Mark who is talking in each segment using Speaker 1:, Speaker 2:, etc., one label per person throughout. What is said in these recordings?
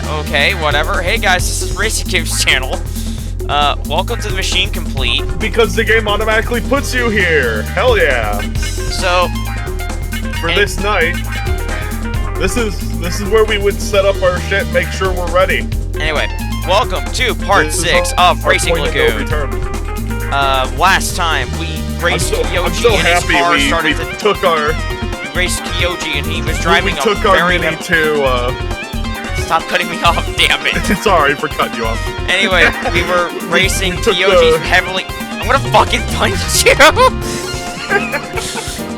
Speaker 1: Okay, whatever. Hey guys, this is Racing Cave's channel. Welcome to the Machine Complete.
Speaker 2: Because the game automatically puts you here. Hell yeah.
Speaker 1: So,
Speaker 2: for this night, this is where we would set up our shit, make sure we're ready.
Speaker 1: Anyway, welcome to part 6 of Racing Lagoon. Last time we raced Kyoji and his car started to... We raced Kyoji and he was driving a very... Stop cutting me off, damn it.
Speaker 2: Sorry for cutting you off.
Speaker 1: Anyway, we were racing Kyoji's heavily... I'm gonna fucking punch you!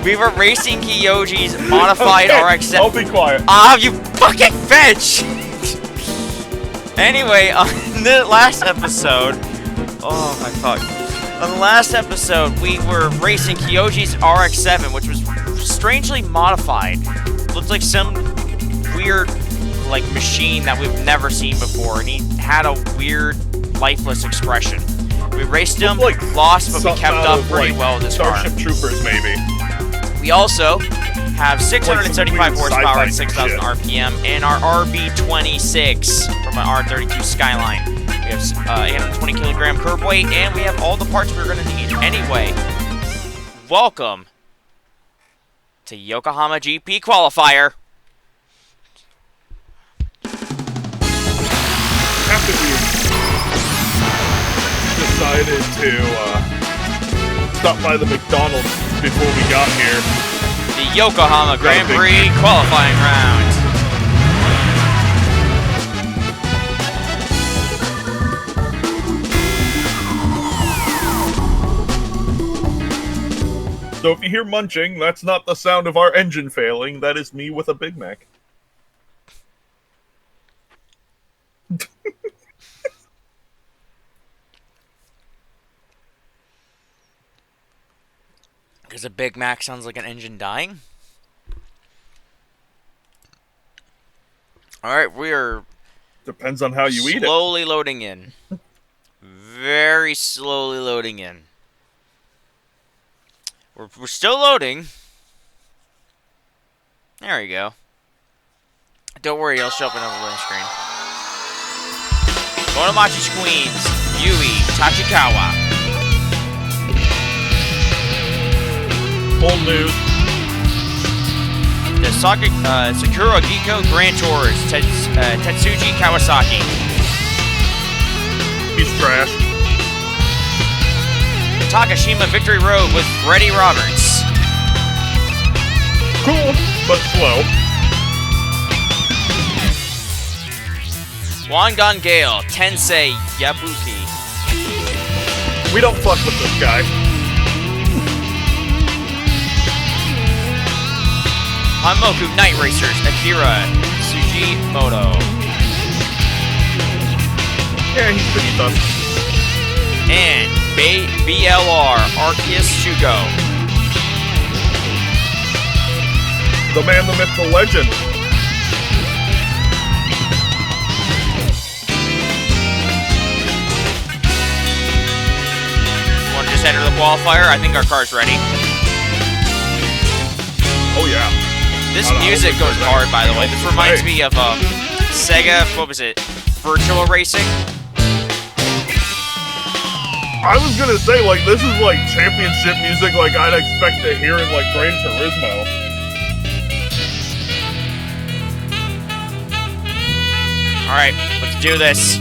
Speaker 1: We were racing Kyoji's modified RX-7.
Speaker 2: I'll be quiet.
Speaker 1: Ah, you fucking bitch! Anyway, on the last episode... Oh my fuck. On the last episode, we were racing Kyoji's RX-7, which was strangely modified. Looked like some weird... machine that we've never seen before, and he had a weird, lifeless expression. We raced him, lost, but we kept up pretty well this car.
Speaker 2: Starship Troopers, maybe.
Speaker 1: We also have 675 horsepower at 6,000 RPM, and our RB26 from an R32 Skyline. We have 820 kilogram curb weight, and we have all the parts we're going to need. Anyway, welcome to Yokohama GP Qualifier.
Speaker 2: After we decided to stop by the McDonald's before we got here.
Speaker 1: The Yokohama Grand Prix qualifying round.
Speaker 2: So if you hear munching, that's not the sound of our engine failing. That is me with a Big Mac.
Speaker 1: Because a Big Mac sounds like an engine dying? Alright, we are...
Speaker 2: Depends on how you eat it.
Speaker 1: Slowly loading in. Very slowly loading in. We're still loading. There we go. Don't worry, it'll show up in the loading screen. Monomachi's Queens, Yui Tachikawa.
Speaker 2: Old news.
Speaker 1: The Sakura Giko Grand Tours, Tetsuji Kawasaki.
Speaker 2: He's trash.
Speaker 1: Takashima Victory Road with Freddie Roberts.
Speaker 2: Cool, but slow.
Speaker 1: Wangan Gale, Tensei Yabuki.
Speaker 2: We don't fuck with this guy.
Speaker 1: Hanmoku Night Racers, Akira Tsujimoto.
Speaker 2: Yeah, he's pretty tough.
Speaker 1: And BLR, Arceus Shugo.
Speaker 2: The man, the myth, the legend.
Speaker 1: Want to just enter the qualifier? I think our car's ready.
Speaker 2: Oh yeah.
Speaker 1: This music goes hard, by the way. This reminds me of Sega, what was it? Virtual Racing?
Speaker 2: I was gonna say, like, this is like championship music like I'd expect to hear in like Gran Turismo.
Speaker 1: Alright, let's do this.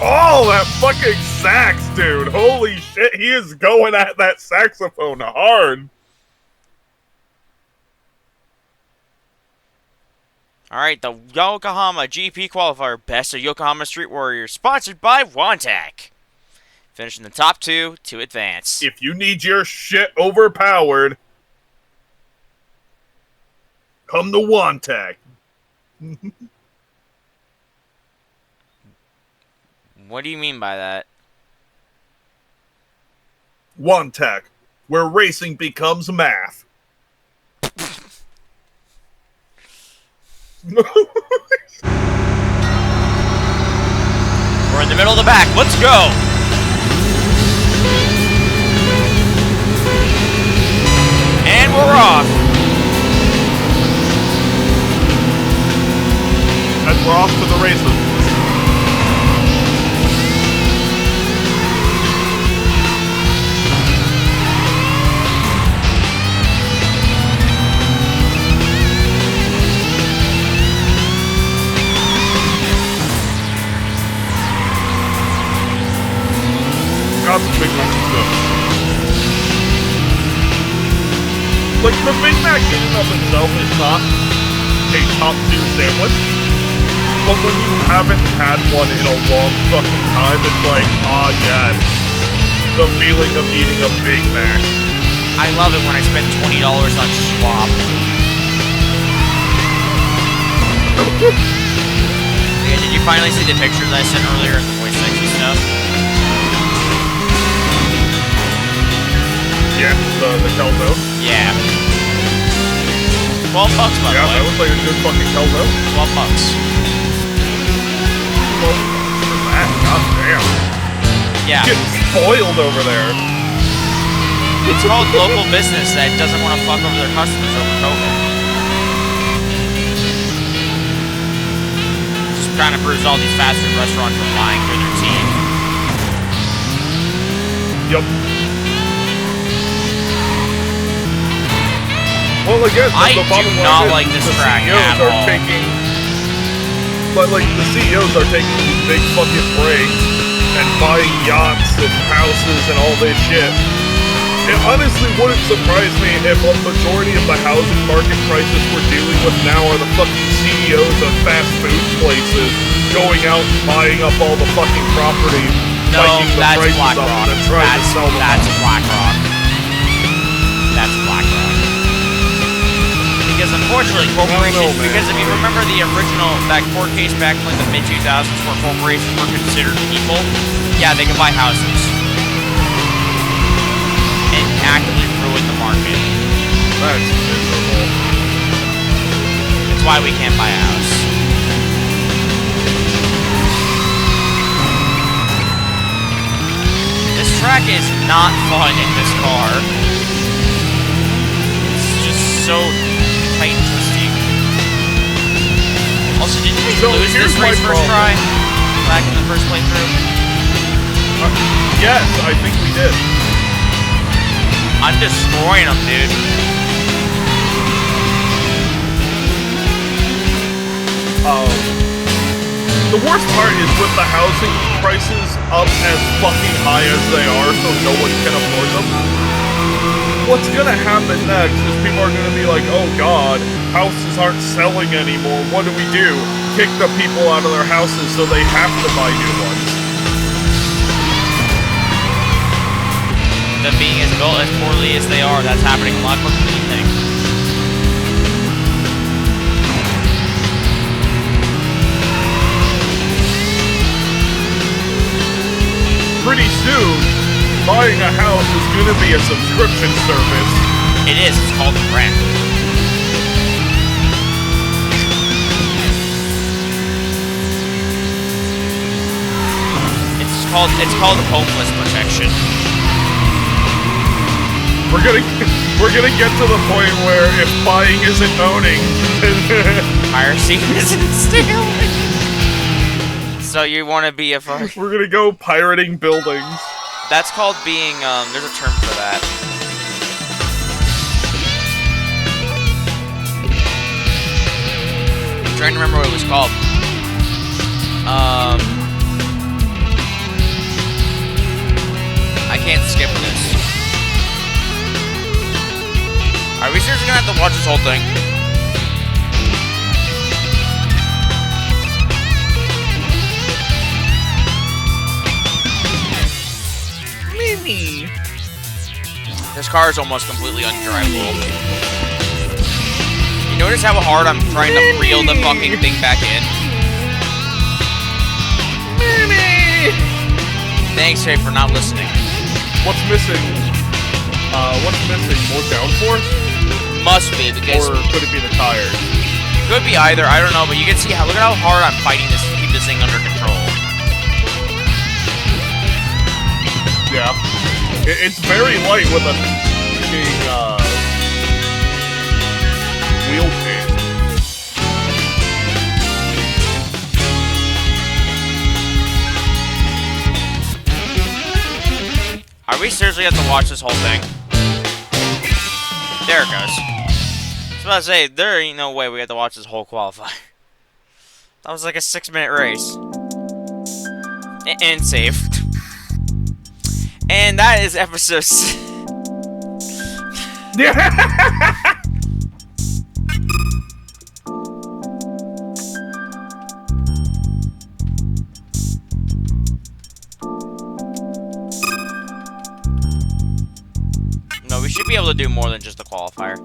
Speaker 2: Oh, that fucking sax, dude. Holy shit, he is going at that saxophone hard.
Speaker 1: Alright, the Yokohama GP Qualifier Best of Yokohama Street Warriors, sponsored by Wantac. Finishing the top 2 to advance.
Speaker 2: If you need your shit overpowered, come to Wantac.
Speaker 1: What do you mean by that?
Speaker 2: Wantac, where racing becomes math.
Speaker 1: We're in the middle of the back. Let's go. And we're off.
Speaker 2: And we're off to the races. Scott's Big Mac is good. Like, the Big Mac in and of itself is not a top-tier sandwich, but when you haven't had one in a long fucking time, it's like, ah, yes, the feeling of eating a Big Mac.
Speaker 1: I love it when I spend $20 on Schwab. Yeah, did you finally see the pictures I sent earlier in the voice section stuff?
Speaker 2: Yeah, the calzone?
Speaker 1: Yeah. $12 by the way.
Speaker 2: Yeah, that looks like a good fucking calzone.
Speaker 1: $12.
Speaker 2: Well, for that, goddamn.
Speaker 1: Yeah.
Speaker 2: Getting spoiled over there.
Speaker 1: It's called local business that doesn't want to fuck over their customers over COVID. Just kind of proves all these fast food restaurants are lying through their teeth.
Speaker 2: Yup. Well, again,
Speaker 1: I
Speaker 2: the bottom
Speaker 1: do
Speaker 2: line
Speaker 1: not
Speaker 2: is
Speaker 1: like this
Speaker 2: the
Speaker 1: track
Speaker 2: CEOs
Speaker 1: at
Speaker 2: are
Speaker 1: all.
Speaker 2: taking, but like the CEOs are taking these big fucking breaks and buying yachts and houses and all this shit. It honestly wouldn't surprise me if a majority of the housing market crisis we're dealing with now are the fucking CEOs of fast food places going out and buying up all the fucking property,
Speaker 1: No,
Speaker 2: spiking the
Speaker 1: that's
Speaker 2: prices
Speaker 1: BlackRock.
Speaker 2: up and trying to sell them.
Speaker 1: That's BlackRock. That's BlackRock. Because unfortunately, corporations. Because if you remember the original that court case back in like the mid 2000s, where corporations were considered people, yeah, they could buy houses and actively ruin the market.
Speaker 2: That's miserable.
Speaker 1: That's why we can't buy a house. This track is not fun in this car. It's just so tight and twisty. Also, didn't we lose this race first try? Back in the first playthrough?
Speaker 2: Yes, I think we did.
Speaker 1: I'm destroying them, dude.
Speaker 2: The worst part is with the housing prices up as fucking high as they are, so no one can afford them. What's gonna happen next is people are gonna be like, oh god, houses aren't selling anymore, what do? Kick the people out of their houses so they have to buy new ones.
Speaker 1: Them being as built as poorly as they are, that's happening a lot quicker than you think.
Speaker 2: Pretty soon, buying a house is gonna be a subscription service.
Speaker 1: It is, it's called rent. It's called homeless protection.
Speaker 2: We're gonna get to the point where if buying isn't owning,
Speaker 1: Piracy isn't stealing. So you want to be a fuck?
Speaker 2: we're gonna go pirating buildings.
Speaker 1: That's called being, there's a term for that. I'm trying to remember what it was called. I can't skip this. Are we seriously gonna have to watch this whole thing?
Speaker 2: Mimi.
Speaker 1: This car is almost completely undrivable. You notice how hard I'm trying to reel the fucking thing back in?
Speaker 2: Mimi.
Speaker 1: Thanks, Ray, for not listening.
Speaker 2: What's missing? What's missing? More downforce?
Speaker 1: Must be, because
Speaker 2: Or could it be the tires?
Speaker 1: could be either, I don't know, but you can see how, look at how hard I'm fighting this to keep this thing under control.
Speaker 2: Yeah. It's very light with a fucking, wheel pin.
Speaker 1: Are we seriously have to watch this whole thing? There it goes. I was about to say, there ain't no way we have to watch this whole qualify. That was like a 6-minute race. And saved. And that is episode.
Speaker 2: Yeah.
Speaker 1: No, we should be able to do more than just the qualifier.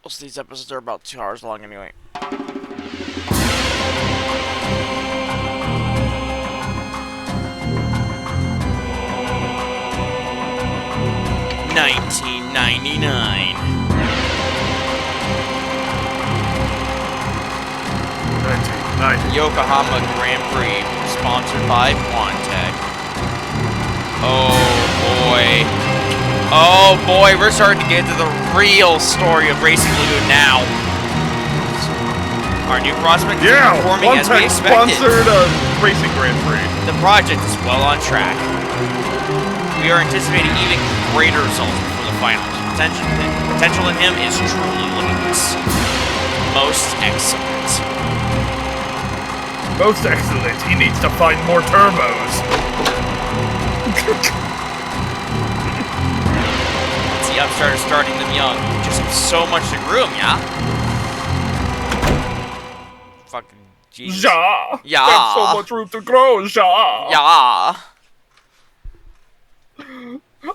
Speaker 1: Most of these episodes are about 2 hours long anyway. $19.99. Yokohama Grand Prix, sponsored by Quantec. Oh boy. Oh boy, we're starting to get into the real story of Racing Lagoon now. Our new prospect is performing as we expected.
Speaker 2: Sponsored Racing Grand Prix.
Speaker 1: The project is well on track. We are anticipating even greater results for the finals. Potential in him is truly limitless. Most excellent.
Speaker 2: Most excellent. He needs to find more turbos.
Speaker 1: The upstart is starting them young. Just so much to groom, yeah? Fucking Jesus.
Speaker 2: Ja.
Speaker 1: Yeah.
Speaker 2: There's so much room to grow, Ja.
Speaker 1: Yeah.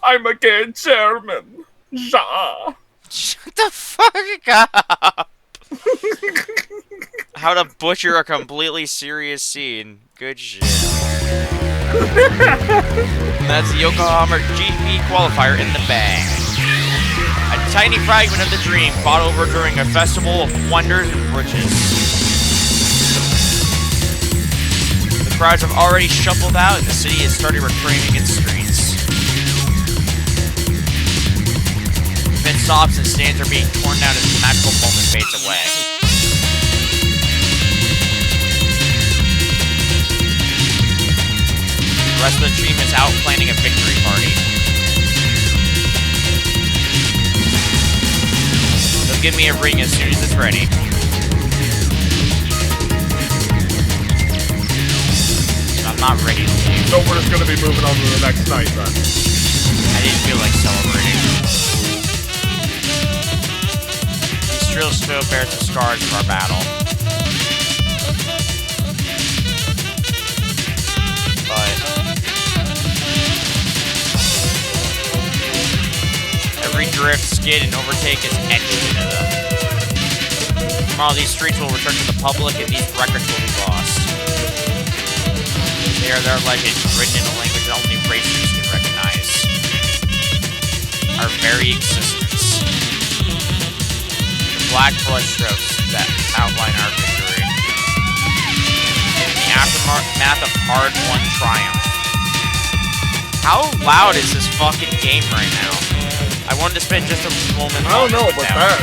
Speaker 2: I'm again chairman. Ja.
Speaker 1: Shut the fuck up. How to butcher a completely serious scene. Good shit. And that's the Yokohama GP Qualifier in the bag. A tiny fragment of the dream fought over during a festival of wonders and riches. The crowds have already shuffled out and the city has started reclaiming its streets. Pit stops and stands are being torn down as the magical moment fades away. The rest of the team is out planning a victory party. They'll give me a ring as soon as it's ready. I'm not ready to leave.
Speaker 2: So we're just gonna be moving on to the next night then.
Speaker 1: I didn't feel like celebrating. These trails still bear the scars of our battle. But every drift, skid, and overtake is etched into them. Tomorrow these streets will return to the public and these records will be lost. They are their legends, written in a language that only racers can recognize. Our very existence. The black brushstrokes that outline our victory. In the aftermath of hard-won triumph. How loud is this fucking game right now? I wanted to spend just a moment.
Speaker 2: I don't know about that.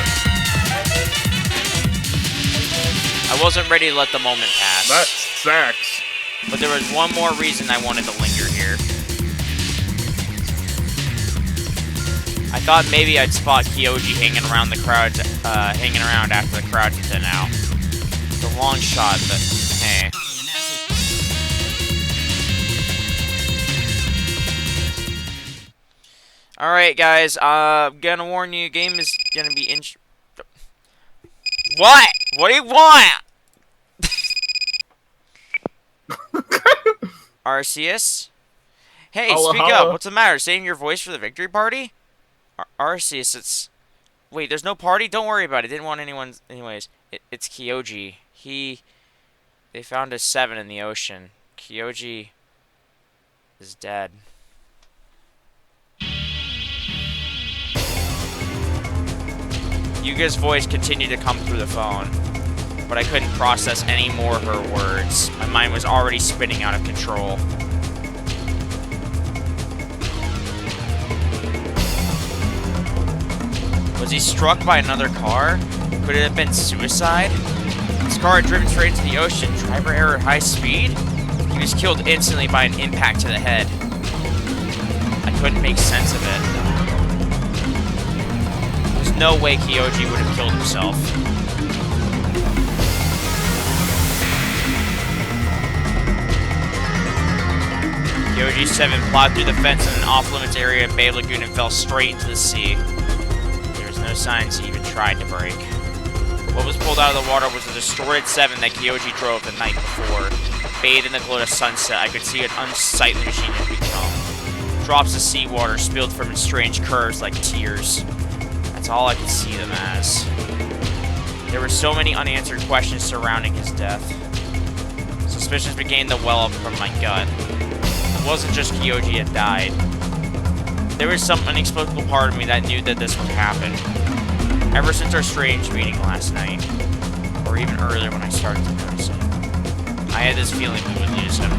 Speaker 1: I wasn't ready to let the moment pass.
Speaker 2: That sucks.
Speaker 1: But there was one more reason I wanted to linger here. I thought maybe I'd spot Kyoji hanging around the crowds, hanging around after the crowds thin out. It's a long shot, but hey. Alright, guys, I'm gonna warn you, game is gonna be What? What do you want? Arceus? Hey, speak up. What's the matter? Saving your voice for the victory party? Arceus, it's... Wait, there's no party? Don't worry about it. Didn't want anyone... Anyways, it's Kyoji. They found a 7 in the ocean. Kyoji is dead. Yuga's voice continued to come through the phone, but I couldn't process any more of her words. My mind was already spinning out of control. Was he struck by another car? Could it have been suicide? His car had driven straight into the ocean. Driver error at high speed? He was killed instantly by an impact to the head. I couldn't make sense of it. There's no way Kyoji would have killed himself. Kyoji 7 plowed through the fence in an off-limits area in Bay Lagoon and fell straight into the sea. There was no signs he even tried to brake. What was pulled out of the water was a distorted 7 that Kyoji drove the night before. Bathed in the glow of sunset, I could see an unsightly machine had become. Drops of seawater spilled from its strange curves like tears. That's all I could see them as. There were so many unanswered questions surrounding his death. Suspicions began to well up from my gut. It wasn't just Kyoji had died. There was some inexplicable part of me that knew that this would happen. Ever since our strange meeting last night, or even earlier when I started to notice it, I had this feeling we would lose him.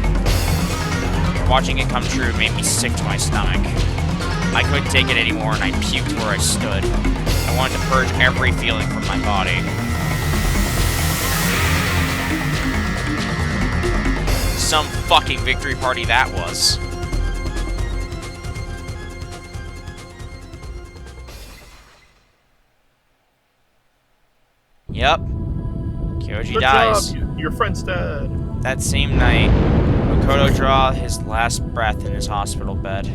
Speaker 1: Watching it come true made me sick to my stomach. I couldn't take it anymore and I puked where I stood. I wanted to purge every feeling from my body. Some fucking victory party that was. Yep. Kyoji
Speaker 2: Good
Speaker 1: dies.
Speaker 2: job. Your friend's dead.
Speaker 1: That same night, Makoto drew his last breath in his hospital bed.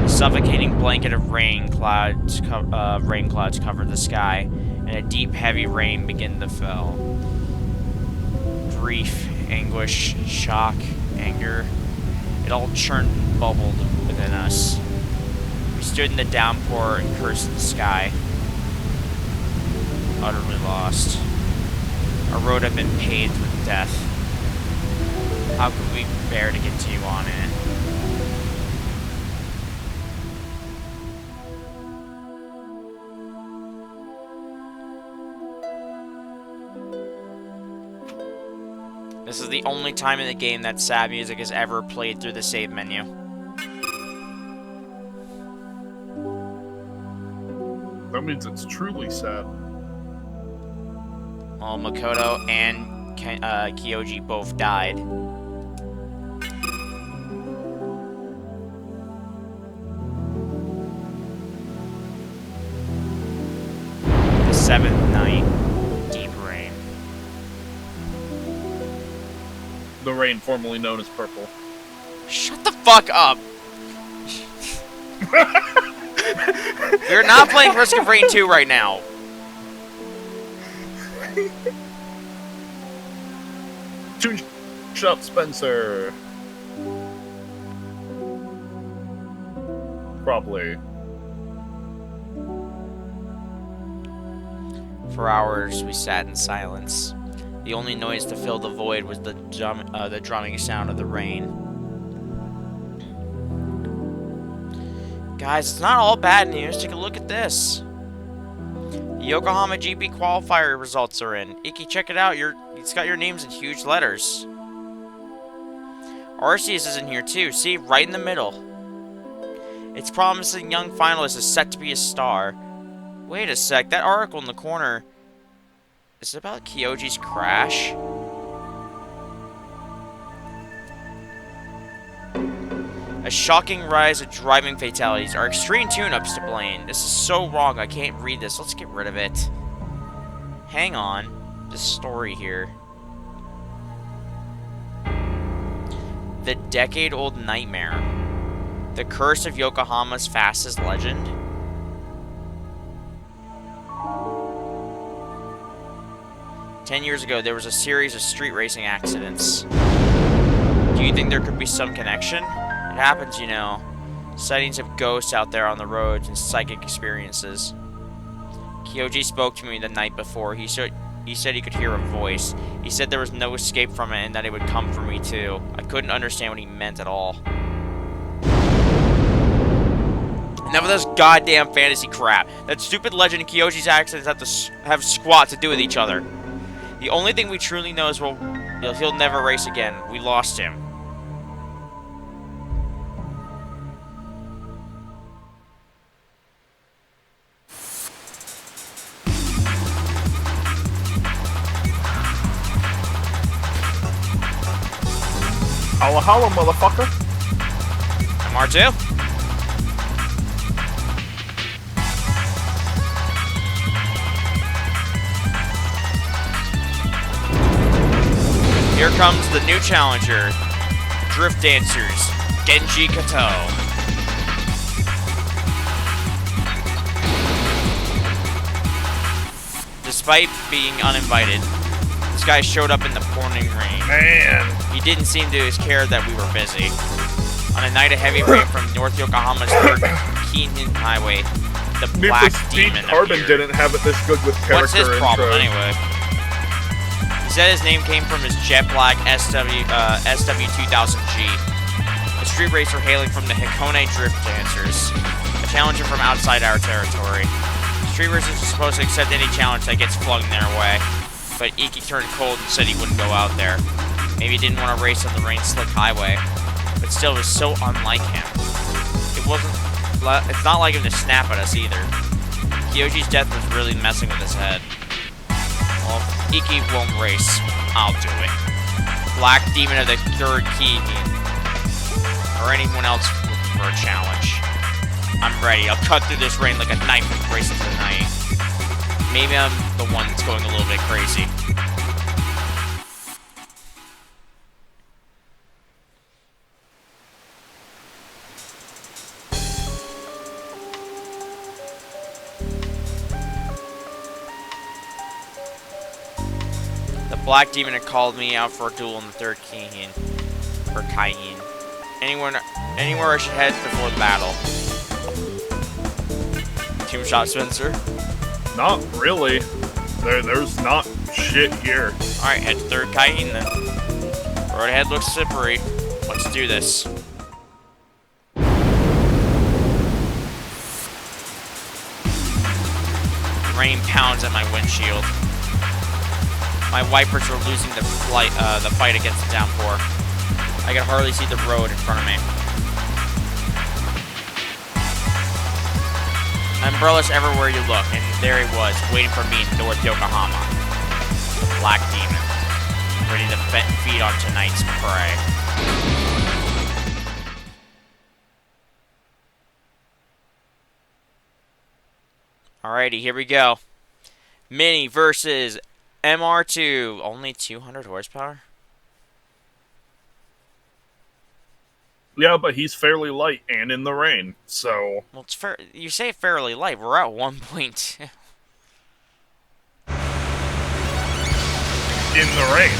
Speaker 1: A suffocating blanket of rain clouds covered the sky, and a deep, heavy rain began to fall. Grief, anguish, shock, anger, it all churned and bubbled within us. We stood in the downpour and cursed the sky. Utterly lost. Our road had been paved with death. How could we bear to continue on in it? This is the only time in the game that sad music is ever played through the save menu.
Speaker 2: That means it's truly sad.
Speaker 1: Well, Makoto and Kyoji both died. The seventh night, deep rain.
Speaker 2: The rain formerly known as purple.
Speaker 1: Shut the fuck up! We're not playing Risk of Rain 2 right now.
Speaker 2: Tune shop Spencer. Probably.
Speaker 1: For hours, we sat in silence. The only noise to fill the void was the drumming sound of the rain. Guys, it's not all bad news. Take a look at this. The Yokohama GP Qualifier results are in. Iki, check it out. It's got your names in huge letters. Arceus is in here too. See, right in the middle. Its promising young finalist is set to be a star. Wait a sec. That article in the corner. Is it about Kyoji's crash? A shocking rise of driving fatalities. Our extreme tune-ups to blame. This is so wrong, I can't read this. Let's get rid of it. Hang on. This story here. The decade-old nightmare. The curse of Yokohama's fastest legend. "10 years ago, there was a series of street racing accidents. Do you think there could be some connection? It happens, you know. Sightings of ghosts out there on the roads and psychic experiences. Kyoji spoke to me the night before. He said he could hear a voice. He said there was no escape from it and that it would come for me too. I couldn't understand what he meant at all. Enough of this goddamn fantasy crap. That stupid legend and Kyoji's accidents have squat to do with each other. The only thing we truly know is he'll never race again. We lost him."
Speaker 2: Holla holla, motherfucker.
Speaker 1: I'm R2. Here comes the new challenger, Drift Dancers, Genji Kato. Despite being uninvited, this guy showed up in the pouring rain.
Speaker 2: Man.
Speaker 1: He didn't seem to care that we were busy. On a night of heavy rain from North Yokohama's 3rd Keenan Highway, the Black Demon
Speaker 2: Carbon
Speaker 1: appeared.
Speaker 2: didn't have it this good with character
Speaker 1: What's his problem
Speaker 2: intros.
Speaker 1: anyway? He said his name came from his jet black SW2000G. A street racer hailing from the Hakone Drift Dancers. A challenger from outside our territory. Street racers are supposed to accept any challenge that gets flung their way. But Iki turned cold and said he wouldn't go out there. Maybe he didn't want to race on the rain-slick highway. But still, it was so unlike him. It's not like him to snap at us either. Kyoji's death was really messing with his head. Well, if Iki won't race, I'll do it. Black Demon of the 3rd Keenan. Or anyone else looking for a challenge. I'm ready. I'll cut through this rain like a knife and race into the night. Maybe I'm the one that's going a little bit crazy. The Black Demon had called me out for a duel in the 3rd Keenan. Or Cayenne. Anywhere I should head before the battle. Tomb shot, Spencer?
Speaker 2: Not really. There's not shit here.
Speaker 1: Alright, head to 3rd Cayenne then. Road ahead looks slippery. Let's do this. Rain pounds at my windshield. My wipers are losing the fight against the downpour. I can hardly see the road in front of me. Umbrellas everywhere you look, and there he was, waiting for me in North Yokohama. The Black Demon, ready to feed on tonight's prey. Alrighty, here we go. Mini versus MR2. Only 200 horsepower?
Speaker 2: Yeah, but he's fairly light and in the rain, so...
Speaker 1: Well, it's fair. You say fairly light. We're at 1.2.
Speaker 2: In the rain.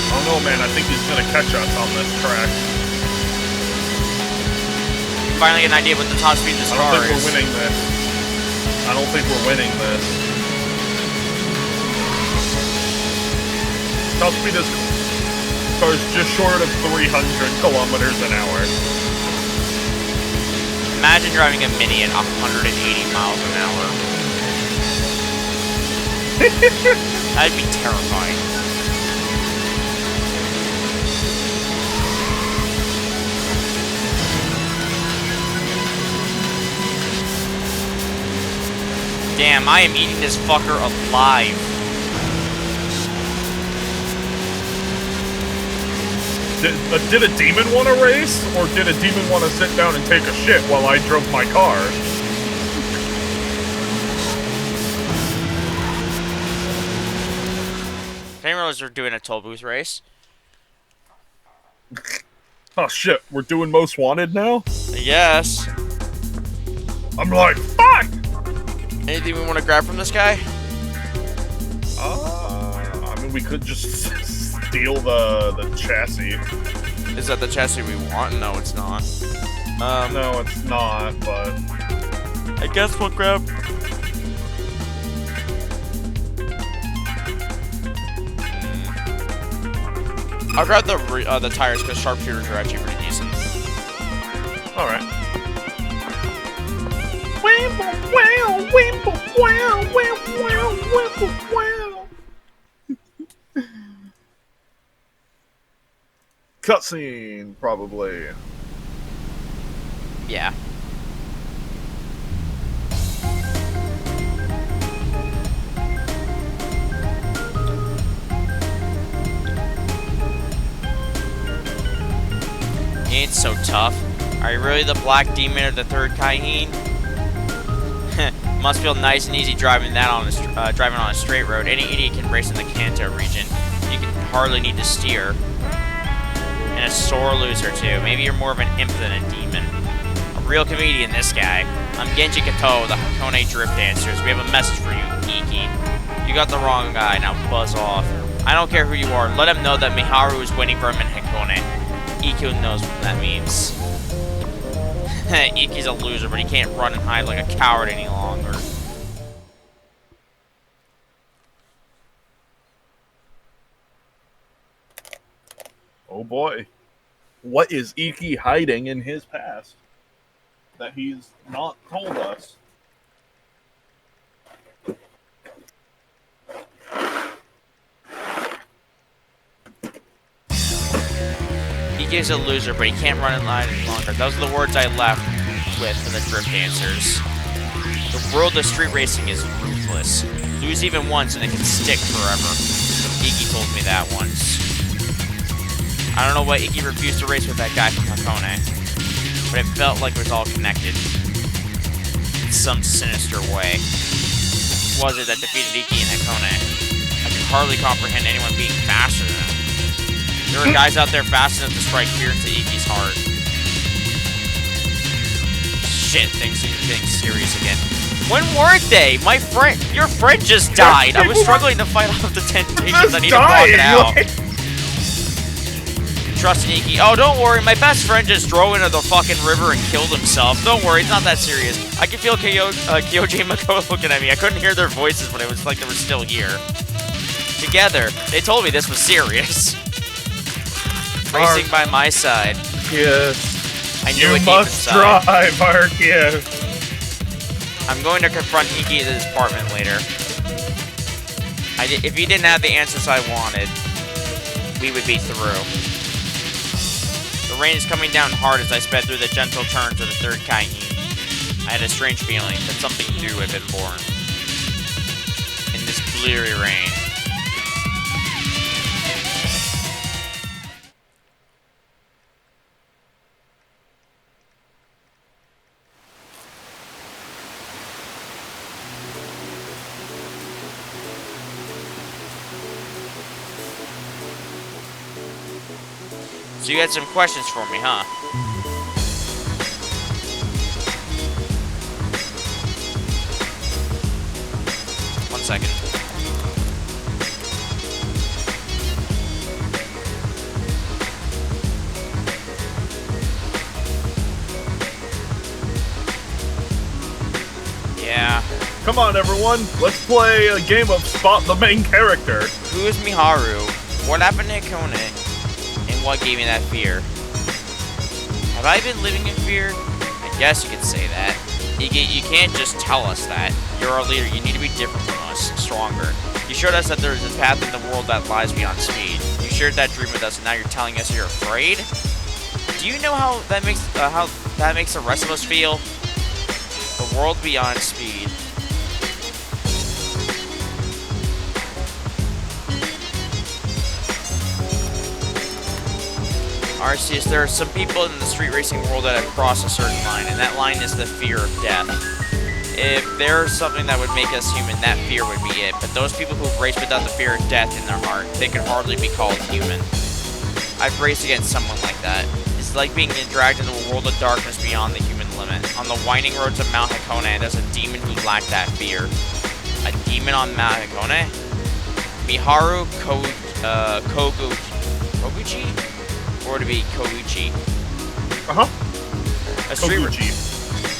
Speaker 2: I don't know, man. I think he's gonna catch us on this track.
Speaker 1: Finally get an idea what the top speed of this car
Speaker 2: I don't think
Speaker 1: is.
Speaker 2: we're winning this. I don't think we're winning this. Top speed is cars just short of 300 kilometers an hour.
Speaker 1: Imagine driving a Mini at 180 miles an hour. That'd be terrifying. Damn, I am eating this fucker alive.
Speaker 2: Did a demon want to race, or did a demon want to sit down and take a shit while I drove my car?
Speaker 1: Didn't realize we're doing a toll booth race.
Speaker 2: Oh shit, we're doing Most Wanted now?
Speaker 1: Yes.
Speaker 2: I'm like, fuck!
Speaker 1: Anything we want to grab from this guy?
Speaker 2: I mean, we could just steal the chassis.
Speaker 1: Is that the chassis we want? No, it's not.
Speaker 2: No, it's not, but...
Speaker 1: I guess we'll grab... I'll grab the tires because sharpshooters are actually pretty decent.
Speaker 2: Alright. Cutscene, probably.
Speaker 1: Yeah. He ain't so tough. Are you really the black demon of the third Kaiheen? Must feel nice and easy driving that on a straight road. Any idiot can race in the Kanto region. You can hardly need to steer. And a sore loser too. Maybe you're more of an imp than a demon. A real comedian, this guy. I'm Genji Kato, the Hakone Drift Dancers. We have a message for you, Iki. You got the wrong guy, now buzz off. I don't care who you are, let him know that Miharu is waiting for him in Hakone. Iki knows what that means. Iki's a loser, but he can't run and hide like a coward any longer.
Speaker 2: Oh boy. What is Iki hiding in his past that he's not told us?
Speaker 1: Iki's a loser, but he can't run and hide any longer. Those are the words I left with for the Drift Dancers. The world of street racing is ruthless. Lose even once and it can stick forever. Iki told me that once. I don't know why Iki refused to race with that guy from Hakone, but it felt like it was all connected. In some sinister way. What was it that defeated Iki and Hakone? I could hardly comprehend anyone being faster than him. There were guys out there fast enough to strike fear into Iki's heart. Shit, things are getting serious again. When weren't they? Your friend just died. I was struggling to fight off the temptations. I need to block it out. Trust Iki. Oh, don't worry. My best friend just drove into the fucking river and killed himself. Don't worry. It's not that serious. I can feel Kyoji and Mako looking at me. I couldn't hear their voices, but it was like they were still here. Together, they told me this was serious. Racing by my side.
Speaker 2: Yes.
Speaker 1: I knew
Speaker 2: you must drive, Arceus.
Speaker 1: I'm going to confront Iki at his apartment later. If he didn't have the answers I wanted, we would be through. The rain is coming down hard as I sped through the gentle turns of the third Kaiheen. I had a strange feeling that something new had been born. In this bleary rain. So you had some questions for me, huh? One second. Yeah.
Speaker 2: Come on, everyone. Let's play a game of Spot the Main Character.
Speaker 1: Who is Miharu? What happened to Hakone? What gave me that fear? Have I been living in fear? I guess you could say that. You can't just tell us that. You're our leader. You need to be different from us, stronger. You showed us that there's a path in the world that lies beyond speed. You shared that dream with us, and now you're telling us you're afraid? Do you know how that makes the rest of us feel? The world beyond speed. Arceus, there are some people in the street racing world that have crossed a certain line, and that line is the fear of death. If there's something that would make us human, that fear would be it. But those people who race without the fear of death in their heart, they could hardly be called human. I've raced against someone like that. It's like being dragged into a world of darkness beyond the human limit. On the winding roads of Mount Hakone, there's a demon who lacked that fear. A demon on Mount Hakone? Miharu Koguchi? Or to be Koguchi.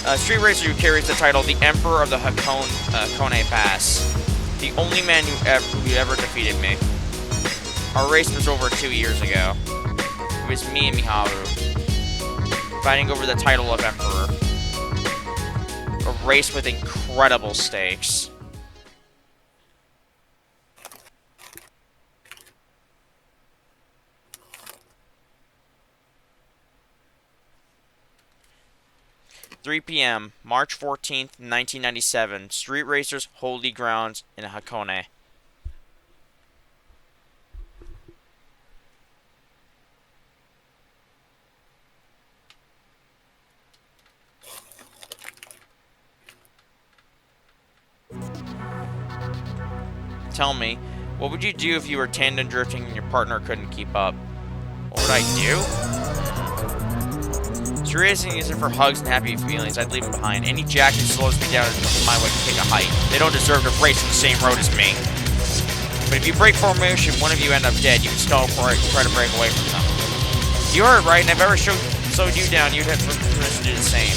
Speaker 1: A street racer who carries the title the Emperor of the Hakone Pass. The only man who ever defeated me. Our race was over 2 years ago. It was me and Miharu fighting over the title of Emperor. A race with incredible stakes. (3 p.m., March 14th, 1997, Street Racers Holy Grounds in Hakone. Tell me, what would you do if you were tandem drifting and your partner couldn't keep up? What would I do? Street racing isn't for hugs and happy feelings. I'd leave them behind. Any jack who slows me down is my way to take a hike. They don't deserve to race on the same road as me. But if you break formation, one of you end up dead. You can stall for it and try to break away from them. You heard right, and if I ever slowed you down, you'd have permission to do the same.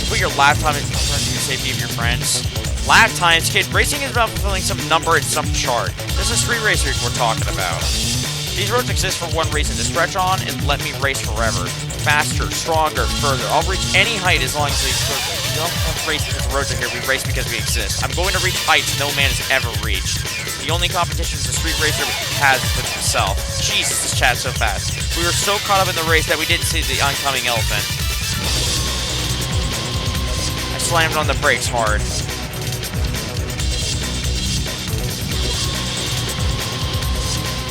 Speaker 1: Put your lap time in front of the safety of your friends. Lap times, kid. Racing is about fulfilling some number in some chart. This is street racers we're talking about. These roads exist for one reason, to stretch on and let me race forever. Faster, stronger, further. I'll reach any height as long as we don't race because the roads are here. We race because we exist. I'm going to reach heights no man has ever reached. The only competition a street racer has is with himself. Jesus, this chat's so fast. We were so caught up in the race that we didn't see the oncoming elephant. I slammed on the brakes hard.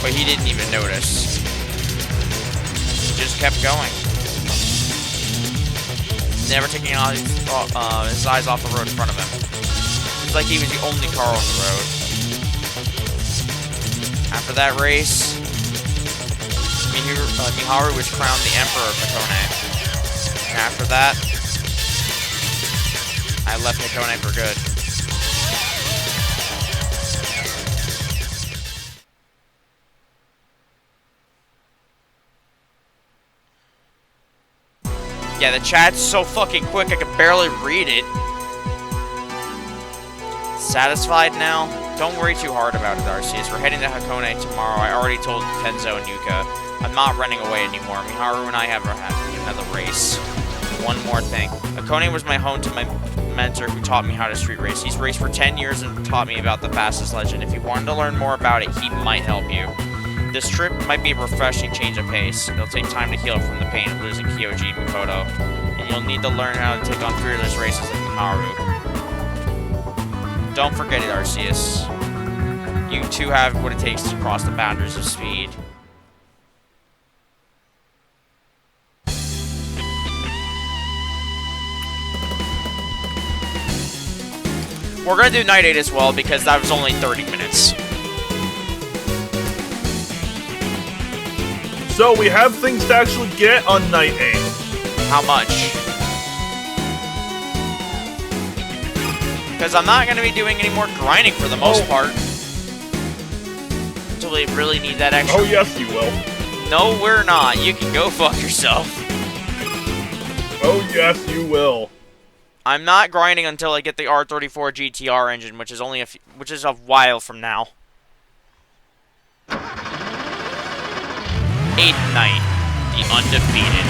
Speaker 1: But he didn't even notice. He just kept going. Never taking his eyes off the road in front of him. It's like he was the only car on the road. After that race, Miharu was crowned the Emperor of Hakone. And after that, I left Hakone for good. Yeah, the chat's so fucking quick I can barely read it. Satisfied now? Don't worry too hard about it, Arceus. We're heading to Hakone tomorrow. I already told Tenzo and Yuka. I'm not running away anymore. Miharu and I have another race. One more thing. Hakone was my home to my mentor who taught me how to street race. He's raced for 10 years and taught me about the fastest legend. If you wanted to learn more about it, he might help you. This trip might be a refreshing change of pace. It'll take time to heal from the pain of losing Kyoji and Mikoto. And you'll need to learn how to take on fearless races like Miharu. Don't forget it, Arceus. You too have what it takes to cross the boundaries of speed. We're gonna do Night 8 as well because that was only 30 minutes.
Speaker 2: So we have things to actually get on Night 8.
Speaker 1: How much? Because I'm not going to be doing any more grinding for the most part. Until we really need that extra.
Speaker 2: Oh, yes, you will.
Speaker 1: No, we're not. You can go fuck yourself.
Speaker 2: Oh, yes, you will.
Speaker 1: I'm not grinding until I get the R34 GTR engine, which is only a while from now. 8th night, the undefeated.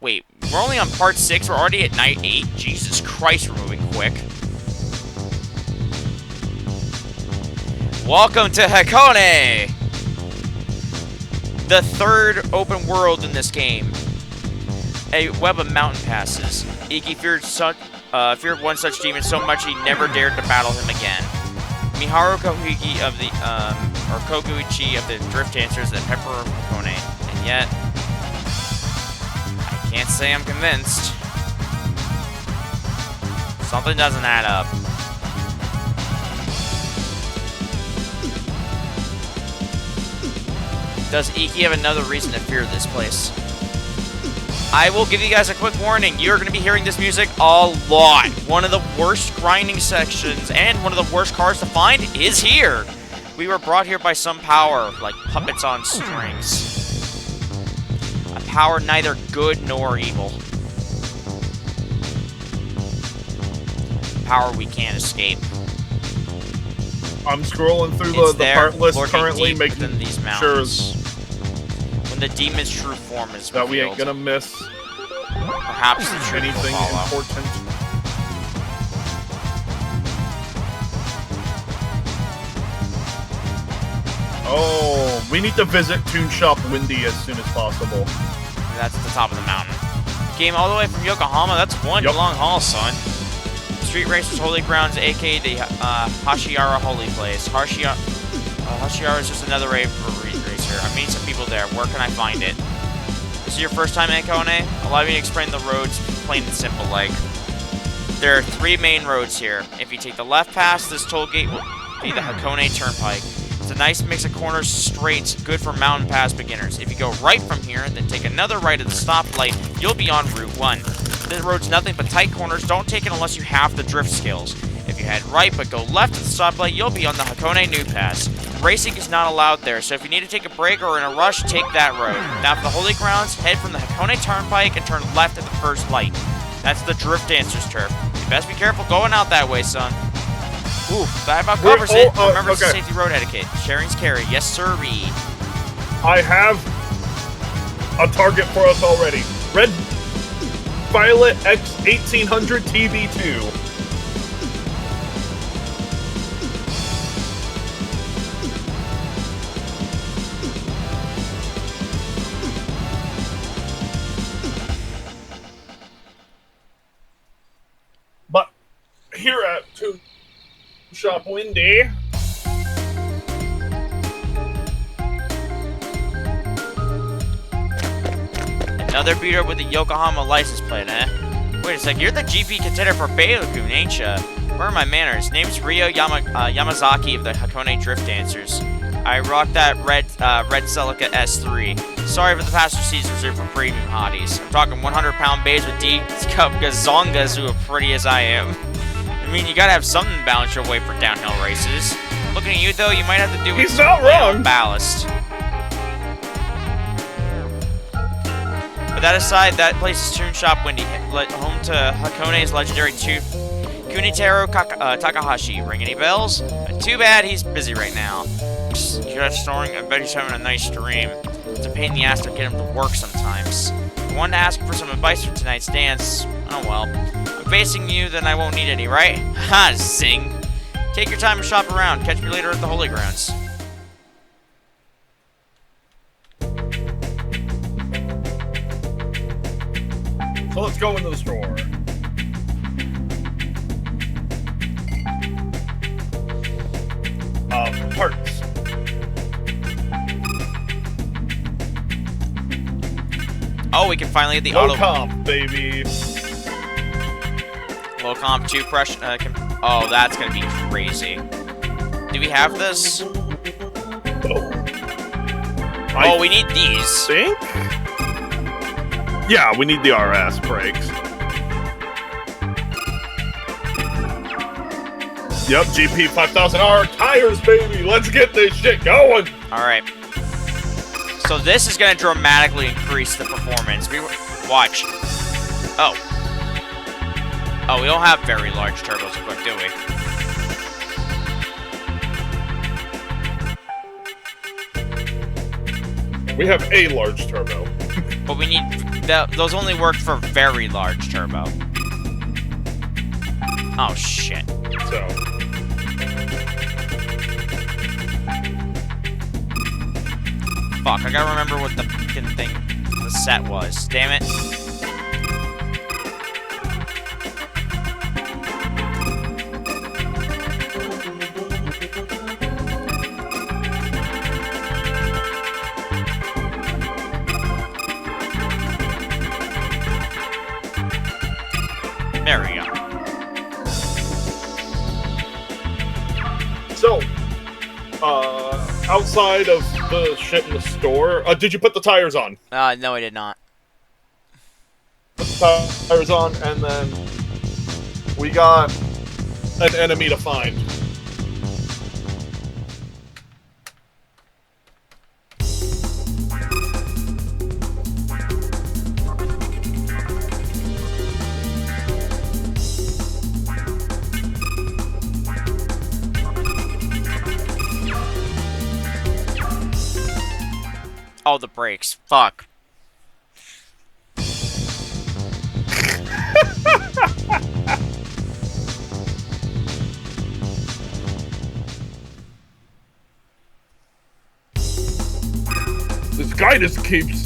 Speaker 1: Wait, we're only on part 6, we're already at night 8? Jesus Christ, we're moving quick. Welcome to Hakone! The third open world in this game. A web of mountain passes. Iki feared one such demon so much he never dared to battle him again. Miharu Koguchi of the Koguchi of the Drift Dancers and Emperor of Hakone. And yet, I can't say I'm convinced. Something doesn't add up. Does Iki have another reason to fear this place? I will give you guys a quick warning. You're going to be hearing this music a lot. One of the worst grinding sections and one of the worst cars to find is here. We were brought here by some power, like puppets on strings. A power neither good nor evil. Power we can't escape.
Speaker 2: I'm scrolling through the part list currently, making
Speaker 1: these
Speaker 2: sure
Speaker 1: when the demon's true form is
Speaker 2: that
Speaker 1: revealed,
Speaker 2: we ain't gonna miss
Speaker 1: perhaps the truth
Speaker 2: anything
Speaker 1: will follow.
Speaker 2: important. Oh, we need to visit Toon Shop Windy as soon as possible.
Speaker 1: That's at the top of the mountain. Came all the way from Yokohama. That's one long haul, son. Street Racers Holy Grounds, aka the Hashiara Holy Place. Hashiara is just another name for Dancer. I'm meeting some people there. Where can I find it? This is your first time in Hakone? Allow me to explain the roads plain and simple, like. There are 3 main roads here. If you take the left past this toll gate will be the Hakone Turnpike. It's a nice mix of corners, straights, good for mountain pass beginners. If you go right from here, then take another right at the stoplight, you'll be on Route 1. This road's nothing but tight corners. Don't take it unless you have the drift skills. If you head right but go left at the stoplight, you'll be on the Hakone New Pass. Racing is not allowed there, so if you need to take a break or in a rush, take that road. Now for the Holy Grounds, head from the Hakone Turnpike and turn left at the first light. That's the Drift Dancer's turf. You best be careful going out that way, son. Ooh, that about covers it. Remember, it's safety road etiquette. Sharing's carry. Yes, sirree.
Speaker 2: I have a target for us already. Red Violet X 1800 TB2. But here at Toon Shop Windy,
Speaker 1: another beater with the Yokohama license plate, eh? Wait a sec, you're the GP contender for Lagoon, ain't ya? Where are my manners? Name's Ryo Yamazaki of the Hakone Drift Dancers. I rock that red Celica S3. Sorry for the passenger seats reserved for premium hotties. I'm talking 100-pound bays with D-cup gazongas who are pretty as I am. I mean, you gotta have something to balance your way for downhill races. Looking at you, though, you might have to do with
Speaker 2: He's not wrong.
Speaker 1: Ballast. But that aside, that place is Toon Shop Windy, home to Hakone's legendary Kunitaro Takahashi. Ring any bells? Too bad he's busy right now. Psst, you're not snoring? I bet he's having a nice dream. It's a pain in the ass to get him to work sometimes. I wanted to ask for some advice for tonight's dance. Oh well. I'm facing you, then I won't need any, right? Ha, zing. Take your time and shop around. Catch me later at the Holy Grounds.
Speaker 2: so let's go into the store. Parts.
Speaker 1: Oh, we can finally get the
Speaker 2: Low
Speaker 1: auto
Speaker 2: comp, baby.
Speaker 1: low comp toothbrush. Oh, that's gonna be crazy. Do we have this? Oh, we need these.
Speaker 2: Think? Yeah, we need the RS brakes. Yep, GP 5000R tires, baby. Let's get this shit going.
Speaker 1: All right. So this is gonna dramatically increase the performance. Watch. Oh. Oh, we don't have very large turbos, quick, do we?
Speaker 2: We have a large turbo.
Speaker 1: But we need... those only work for very large turbo. Oh, shit.
Speaker 2: So...
Speaker 1: Fuck, I gotta remember what the fucking thing, the set was. Damn it. There we go.
Speaker 2: So, outside of the shit in the store, did you put the tires on?
Speaker 1: No, I did not.
Speaker 2: Put the tires on, and then we got an enemy to find.
Speaker 1: Oh, the brakes. Fuck.
Speaker 2: This guy just keeps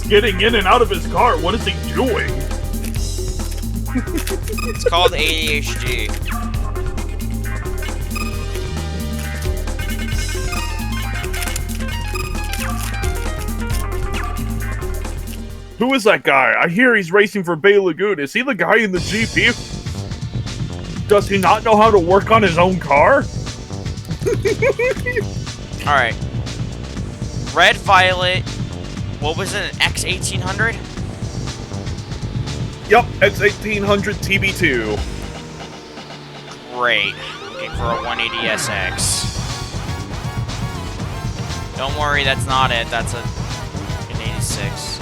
Speaker 2: getting in and out of his car. What is he doing?
Speaker 1: It's called ADHD.
Speaker 2: Who is that guy? I hear he's racing for Bay Lagoon. Is he the guy in the GP? Does he not know how to work on his own car?
Speaker 1: Alright. Red Violet. What was it? An X1800?
Speaker 2: Yep, X1800 TB2.
Speaker 1: Great. Looking for a 180SX. Don't worry, that's not it. That's an 86.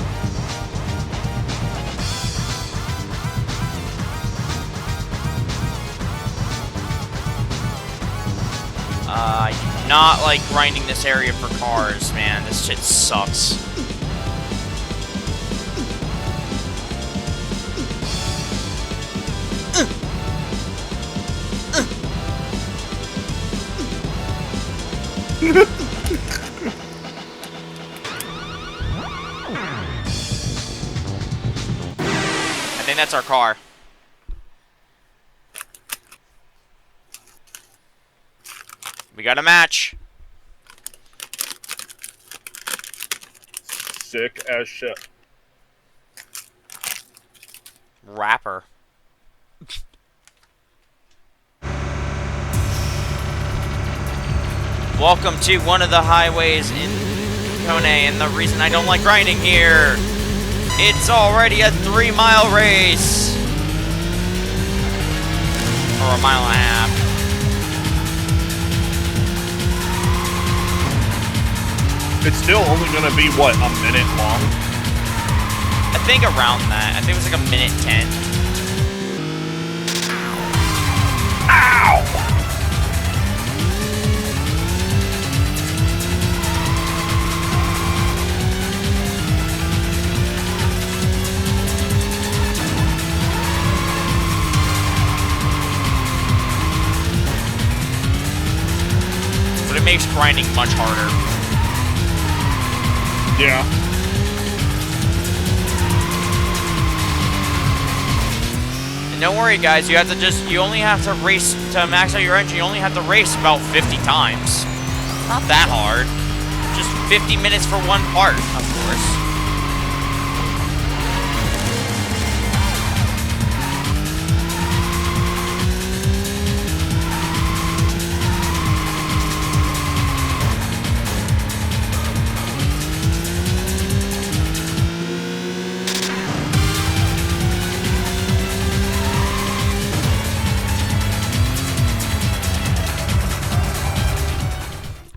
Speaker 1: I do not like grinding this area for cars, man. This shit sucks. I think that's our car. We got a match.
Speaker 2: Sick as shit.
Speaker 1: Rapper. Welcome to one of the highways in Hakone, and the reason I don't like grinding here, it's already a 3-mile race. Or a mile and a half.
Speaker 2: It's still only gonna be, what, a minute long?
Speaker 1: I think around that. I think it was like a minute 10.
Speaker 2: Ow!
Speaker 1: But it makes grinding much harder.
Speaker 2: Yeah.
Speaker 1: And don't worry, guys. You only have to race to max out your engine. You only have to race about 50 times. Not that hard. Just 50 minutes for one part, of course.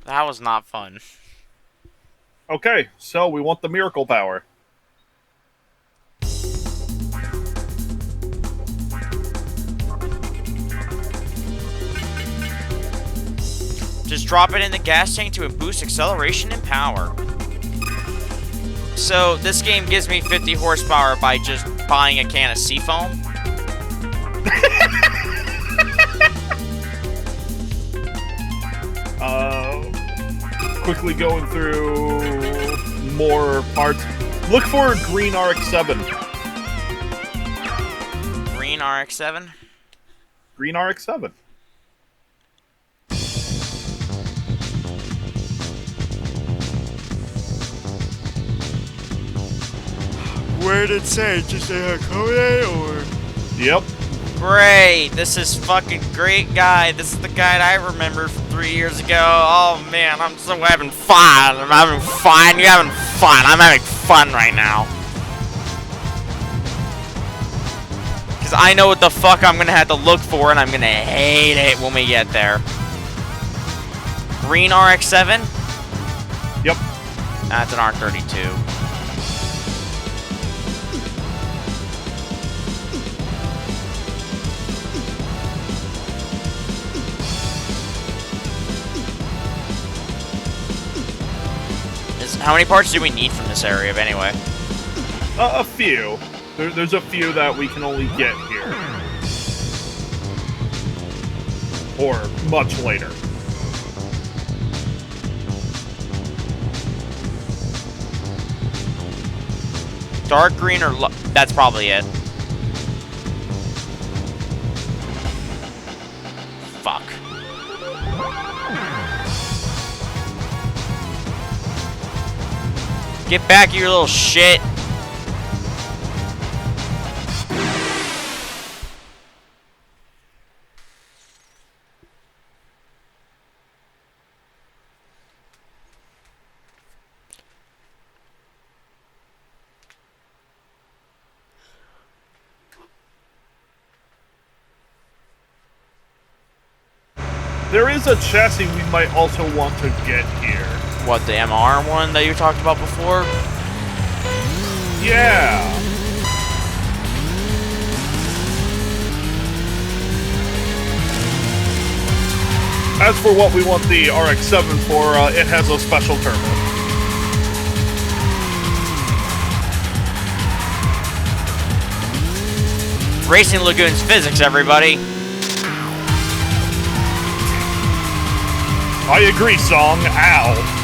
Speaker 1: That was not fun.
Speaker 2: Okay, so we want the miracle power.
Speaker 1: Just drop it in the gas tank to boost acceleration and power. So this game gives me 50 horsepower by just buying a can of Seafoam.
Speaker 2: Quickly going through more parts. Look for green RX-7.
Speaker 1: Green RX-7?
Speaker 2: Green RX-7.
Speaker 1: Where did it say? Just say Hakone or?
Speaker 2: Yep.
Speaker 1: Great! This is fucking great guy. This is the guy that I remember from 3 years ago. Oh man, I'm so having fun. I'm having fun. You're having fun. I'm having fun right now. Because I know what the fuck I'm gonna have to look for, and I'm gonna hate it when we get there. Green RX-7?
Speaker 2: Yep.
Speaker 1: That's an R32. How many parts do we need from this area, anyway?
Speaker 2: A few. There's a few that we can only get here. Or much later.
Speaker 1: Dark green or... That's probably it. Fuck. Get back, you little shit.
Speaker 2: There is a chassis we might also want to get here.
Speaker 1: What, the MR one that you talked about before?
Speaker 2: Yeah. As for what we want the RX-7 for, it has a special turbo.
Speaker 1: Racing Lagoon's physics, everybody.
Speaker 2: I agree, Song. Ow.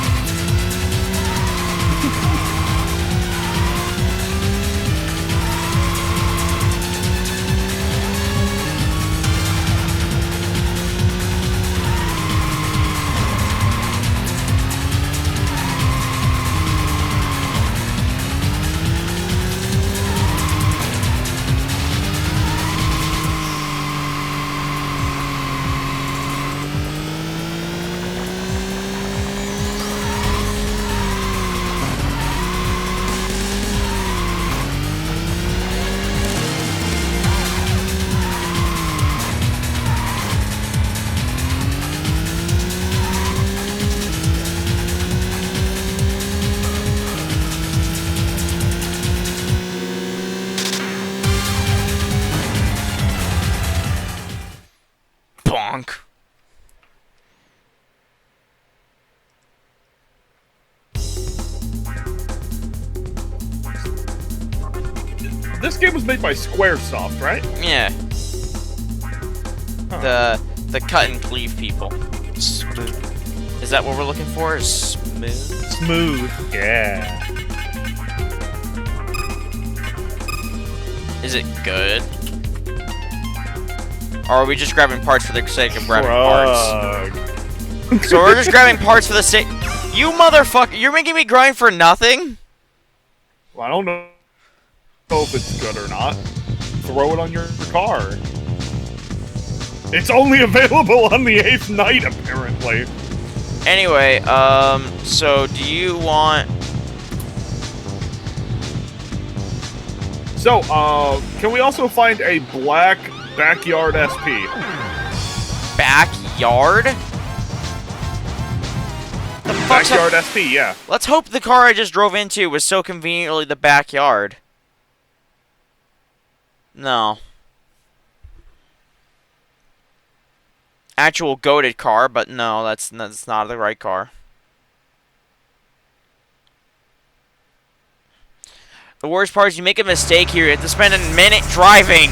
Speaker 1: Bonk.
Speaker 2: This game was made by Squaresoft, right?
Speaker 1: Yeah.
Speaker 2: Huh.
Speaker 1: The cut and cleave people. Smooth. Is that what we're looking for? Smooth?
Speaker 2: Smooth. Yeah.
Speaker 1: Is it good? Or are we just grabbing parts for the sake of grabbing parts? So we're just grabbing parts for the sake... You motherfucker! You're making me grind for nothing?
Speaker 2: Well, I don't know if it's good or not. Throw it on your car. It's only available on the 8th night, apparently.
Speaker 1: Anyway, so do you want...
Speaker 2: So, can we also find a black backyard SP?
Speaker 1: Backyard? The fuck's
Speaker 2: Backyard SP, yeah.
Speaker 1: Let's hope the car I just drove into was so conveniently the backyard. No. Actual goated car, but no, that's not the right car. The worst part is you make a mistake here, you have to spend a minute driving.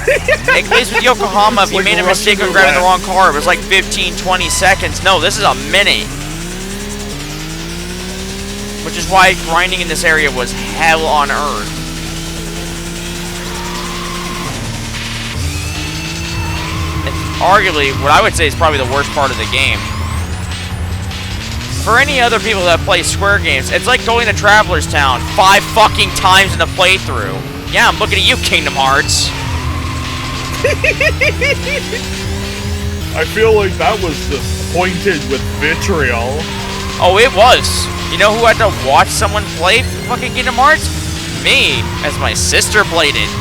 Speaker 1: At least with Yokohama, if you made a mistake on grabbing the wrong car, it was like 15, 20 seconds. No, this is a minute. Which is why grinding in this area was hell on earth. It's arguably, what I would say is probably the worst part of the game. For any other people that play Square games, it's like going to Traveler's Town 5 fucking times in the playthrough. Yeah, I'm looking at you, Kingdom Hearts.
Speaker 2: I feel like that was just pointed with vitriol.
Speaker 1: Oh, it was. You know who had to watch someone play fucking Kingdom Hearts? Me, as my sister played it.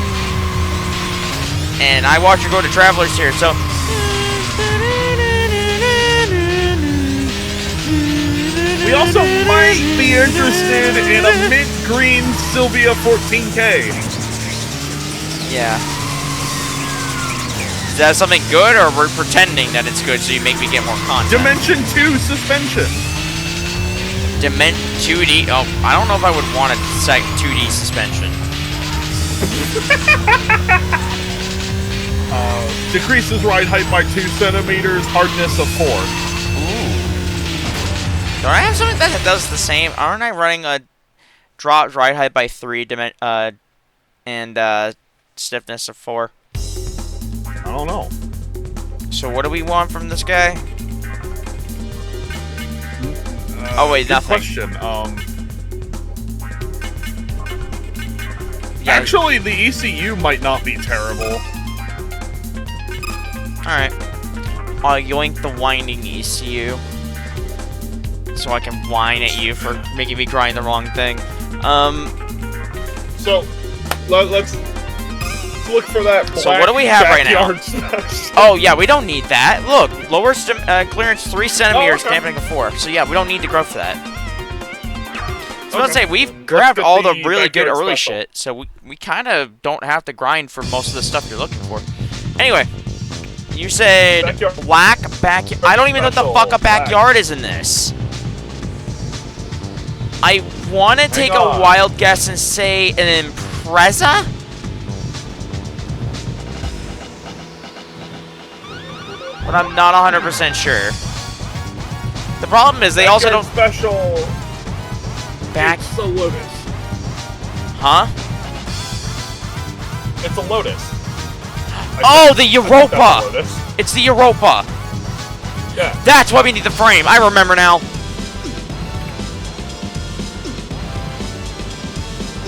Speaker 1: And I watched her go to Travelers here, so...
Speaker 2: We also might be interested in a mint green Sylvia 14K.
Speaker 1: Yeah. Is that something good, or we're pretending that it's good so you make me get more content?
Speaker 2: Dimension 2 suspension.
Speaker 1: 2D? Oh, I don't know if I would want a 2D suspension.
Speaker 2: Decreases ride height by 2 centimeters, hardness of 4.
Speaker 1: Don't I have something that does the same? Aren't I running a drop ride height by 3 and stiffness of 4?
Speaker 2: I don't know.
Speaker 1: So what do we want from this guy? Oh wait,
Speaker 2: good
Speaker 1: nothing.
Speaker 2: Question.
Speaker 1: Yeah.
Speaker 2: Actually, the ECU might not be terrible.
Speaker 1: Alright. I'll yoink the winding ECU. So I can whine at you for making me grind the wrong thing.
Speaker 2: So, let's look for that black
Speaker 1: So what do we have right now?
Speaker 2: backyard
Speaker 1: Oh, yeah, we don't need that. Look, lower clearance 3 centimeters,
Speaker 2: okay.
Speaker 1: damping of 4. So, yeah, we don't need the growth for that. I was about to say, we've
Speaker 2: Let's
Speaker 1: grabbed
Speaker 2: get
Speaker 1: all the
Speaker 2: the
Speaker 1: really good
Speaker 2: backyard
Speaker 1: early
Speaker 2: special.
Speaker 1: shit, so we kind of don't have to grind for most of the stuff you're looking for. Anyway, you said
Speaker 2: Backyard.
Speaker 1: black backyard. I don't even know what the
Speaker 2: Special
Speaker 1: fuck a
Speaker 2: black.
Speaker 1: backyard is in this. I want to take a
Speaker 2: on.
Speaker 1: wild guess and say an Impreza? But I'm not 100% sure. The problem is they also
Speaker 2: Backyard
Speaker 1: don't...
Speaker 2: special.
Speaker 1: Back...
Speaker 2: It's a Lotus.
Speaker 1: Huh?
Speaker 2: It's a Lotus.
Speaker 1: Oh, the
Speaker 2: I think
Speaker 1: Europa!
Speaker 2: that's a Lotus.
Speaker 1: It's the Europa!
Speaker 2: Yeah.
Speaker 1: That's why we need the frame. I remember now.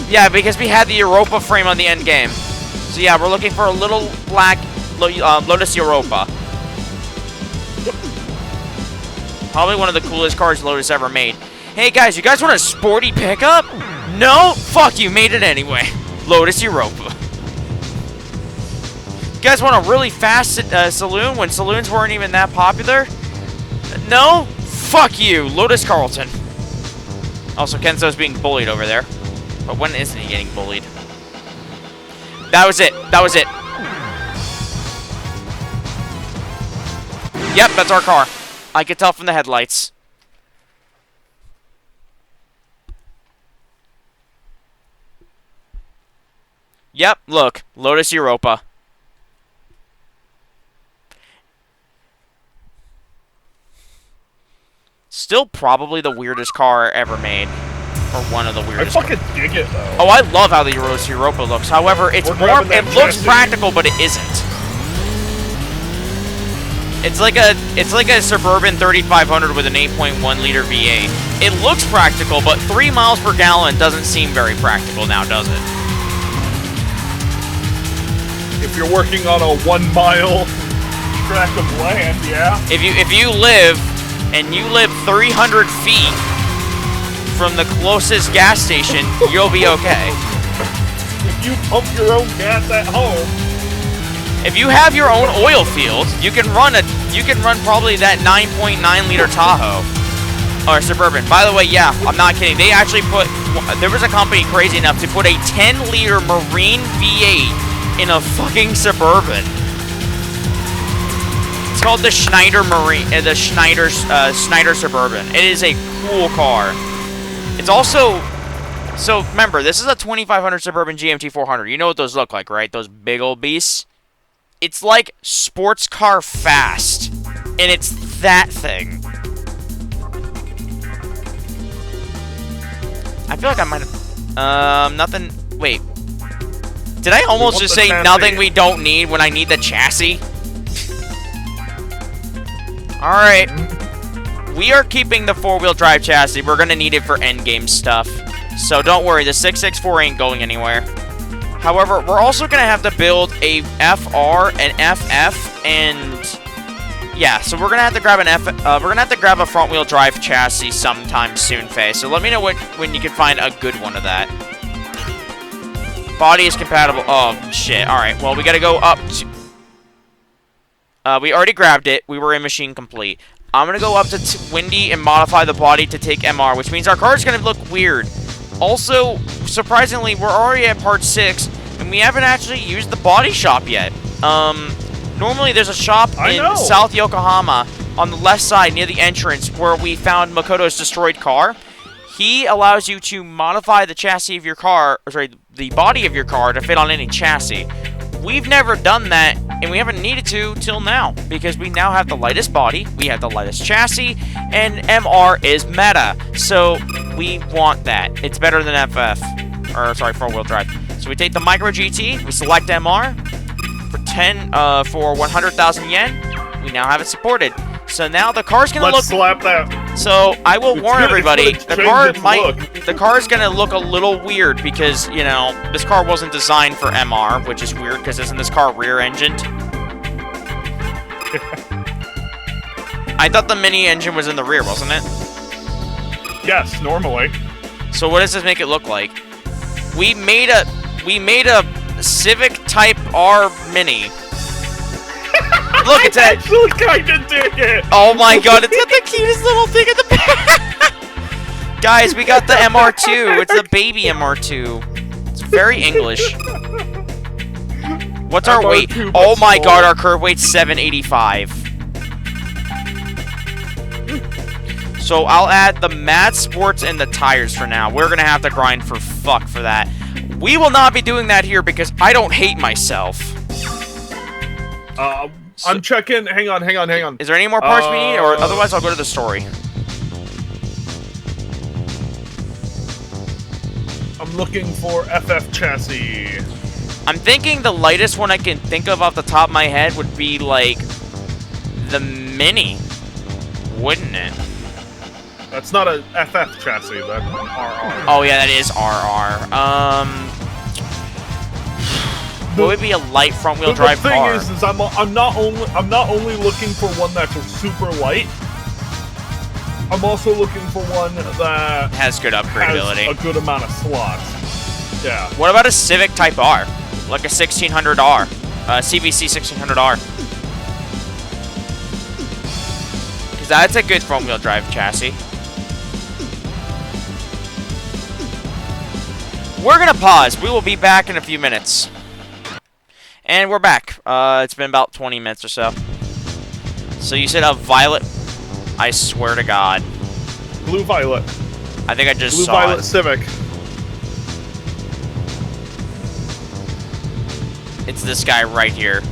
Speaker 1: Yeah, because we had the Europa frame on the end game. So yeah, we're looking for a little black Lotus Europa. Probably one of the coolest cars Lotus ever made. Hey guys, you guys want a sporty pickup? No? Fuck you, made it anyway. Lotus Europa. You guys want a really fast saloon when saloons weren't even that popular? No? Fuck you, Lotus Carlton. Also, Kenzo's being bullied over there. But when isn't he getting bullied? That was it. That was it. Yep, that's our car. I could tell from the headlights. Yep, look. Lotus Europa. Still probably the weirdest car ever made. Or one of the
Speaker 2: I
Speaker 1: weirdest.
Speaker 2: fucking dig it though.
Speaker 1: Oh, I love how the Lotus Europa looks. However, it's
Speaker 2: We're
Speaker 1: more.
Speaker 2: grabbing
Speaker 1: It
Speaker 2: that
Speaker 1: looks
Speaker 2: chassis.
Speaker 1: practical, but it isn't. It's like a Suburban 3500 with an 8.1 liter V8. It looks practical, but 3 miles per gallon doesn't seem very practical now, does it?
Speaker 2: If you're working on a 1 mile tract of land, yeah.
Speaker 1: If you live 300 feet from the closest gas station, you'll be okay.
Speaker 2: If you pump your own gas at home,
Speaker 1: If you have your own oil field, you can run probably that 9.9 liter Tahoe or Suburban. By the way, yeah, I'm not kidding. They actually there was a company crazy enough to put a 10 liter Marine V8 in a fucking Suburban. It's called the Schneider Marine, the Schneider Suburban. It is a cool car. It's also, so remember, this is a 2500 Suburban GMT 400. You know what those look like, right? Those big old beasts. It's like sports car fast, and it's that thing. I feel like I might have, nothing. Wait, did I almost just say nothing we don't need when I need the chassis? All right. We are keeping the 4-wheel drive chassis. We're going to need it for endgame stuff. So don't worry, the 664 ain't going anywhere. However, we're also going to have to build a FR, an FF, and yeah, so we're going to have to grab a front-wheel drive chassis sometime soon, Faye. So let me know when you can find a good one of that. Body is compatible. Oh, shit. All right, well, we got to go up to... we already grabbed it. We were in machine complete. I'm going to go up to Windy and modify the body to take MR, which means our car is going to look weird. Also, surprisingly, we're already at part 6, and we haven't actually used the body shop yet. Normally there's a shop in South Yokohama on the left side near the entrance where we found Makoto's destroyed car. He allows you to modify the chassis of your car, or sorry, the body of your car to fit on any chassis. We've never done that, and we haven't needed to till now, because we now have the lightest body, we have the lightest chassis, and MR is meta. So we want that. It's better than FF, or sorry, 4-wheel drive. So we take the Micro GT, we select MR for 100,000 yen. We now have it supported. So now the car's gonna
Speaker 2: let's slap that.
Speaker 1: So I will warn everybody, the car is gonna look a little weird because, you know, this car wasn't designed for MR, which is weird because isn't this car rear-engined? I thought the mini engine was in the rear, wasn't it?
Speaker 2: Yes, normally.
Speaker 1: So what does this make it look like? We made a Civic Type R Mini. Look, it's
Speaker 2: I actually kind of dig it.
Speaker 1: Oh my god, it's got the cutest little thing in the back. Guys, we got the MR2. It's the baby MR2. It's very English. What's our weight? Oh my god, our curb weight's 785. So I'll add the mat sports and the tires for now. We're gonna have to grind for fuck for that. We will not be doing that here because I don't hate myself.
Speaker 2: I'm checking. Hang on.
Speaker 1: Is there any more parts we need, or otherwise I'll go to the story?
Speaker 2: I'm looking for FF chassis.
Speaker 1: I'm thinking the lightest one I can think of off the top of my head would be like the Mini, wouldn't it?
Speaker 2: That's not a FF chassis. That's an RR.
Speaker 1: Oh yeah, that is RR. What would be a light front-wheel drive car?
Speaker 2: The thing is I'm not only looking for one that's super light. I'm also looking for one that
Speaker 1: has good upgradability,
Speaker 2: has a good amount of slots. Yeah.
Speaker 1: What about a Civic Type R, like a 1600R, CVC 1600R? Because that's a good front-wheel drive chassis. We're gonna pause. We will be back in a few minutes. And we're back. It's been about 20 minutes or so. So you said a violet... I swear to God.
Speaker 2: Blue-violet.
Speaker 1: I think I just saw
Speaker 2: Blue-violet
Speaker 1: it.
Speaker 2: Civic.
Speaker 1: It's this guy right here.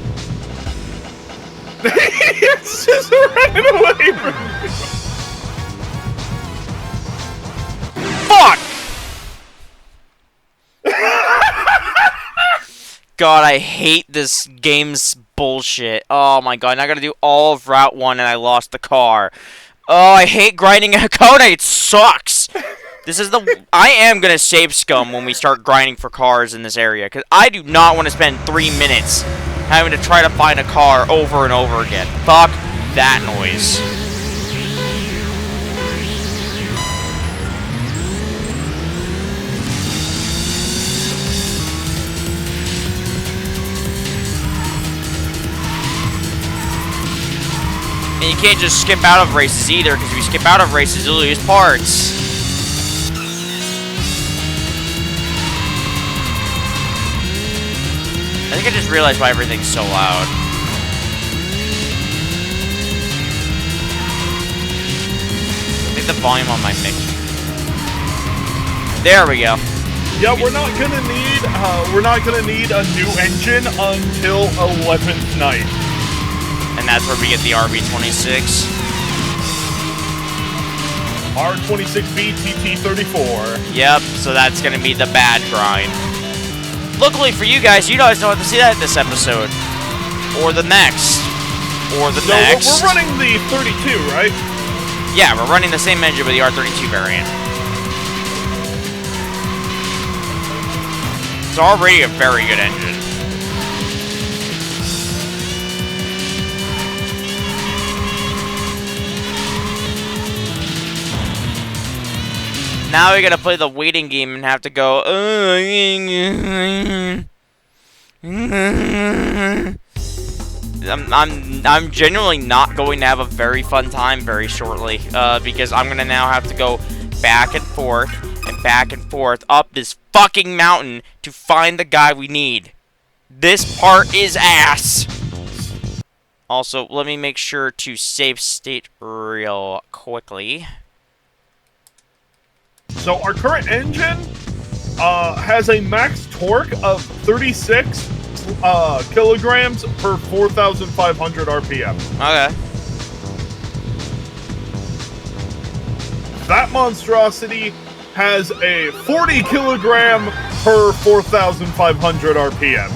Speaker 2: It's just running away from me.
Speaker 1: Fuck! God, I hate this game's bullshit. Oh my god, now I gotta do all of Route 1 and I lost the car. Oh, I hate grinding in Hakone. It sucks. This is the... I am gonna save scum when we start grinding for cars in this area, because I do not want to spend 3 minutes having to try to find a car over and over again. Fuck that noise. And you can't just skip out of races either, because if you skip out of races, you'll lose parts. I think I just realized why everything's so loud. I think the volume on my mic. There we go.
Speaker 2: Yeah, we're not gonna need a new engine until 11th night.
Speaker 1: And that's where we get the RB26.
Speaker 2: R26V TT34.
Speaker 1: Yep, so that's gonna be the bad grind. Luckily for you guys don't have to see that in this episode. Or the next. Or the next.
Speaker 2: We're running the 32, right?
Speaker 1: Yeah, we're running the same engine with the R32 variant. It's already a very good engine. Now we gotta play the waiting game and have to go. I'm genuinely not going to have a very fun time very shortly, because I'm gonna now have to go back and forth up this fucking mountain to find the guy we need. This part is ass. Also, let me make sure to save state real quickly.
Speaker 2: So our current engine has a max torque of 36 kilograms per 4,500 RPM.
Speaker 1: Okay.
Speaker 2: That monstrosity has a 40 kilogram per 4,500 RPM.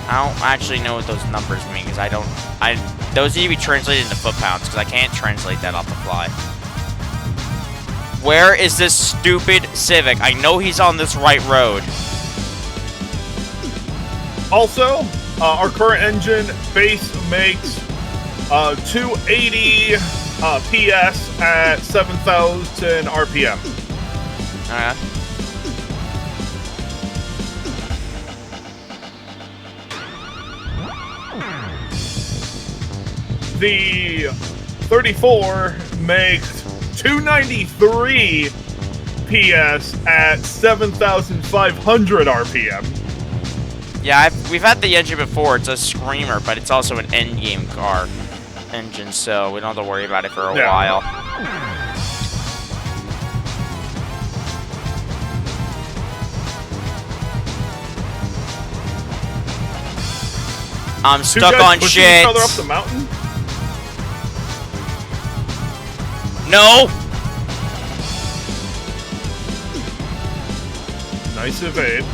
Speaker 1: I don't actually know what those numbers mean, because those need to be translated into foot-pounds, because I can't translate that off the fly. Where is this stupid Civic? I know he's on this right road.
Speaker 2: Also, our current engine base makes 280 PS at 7,000 RPM.
Speaker 1: Okay.
Speaker 2: The 34 makes 293 PS at 7,500 RPM.
Speaker 1: Yeah, we've had the engine before. It's a screamer, but it's also an endgame car engine, so we don't have to worry about it for a while. I'm stuck on shit.
Speaker 2: Each other up the mountain?
Speaker 1: No.
Speaker 2: Nice evade.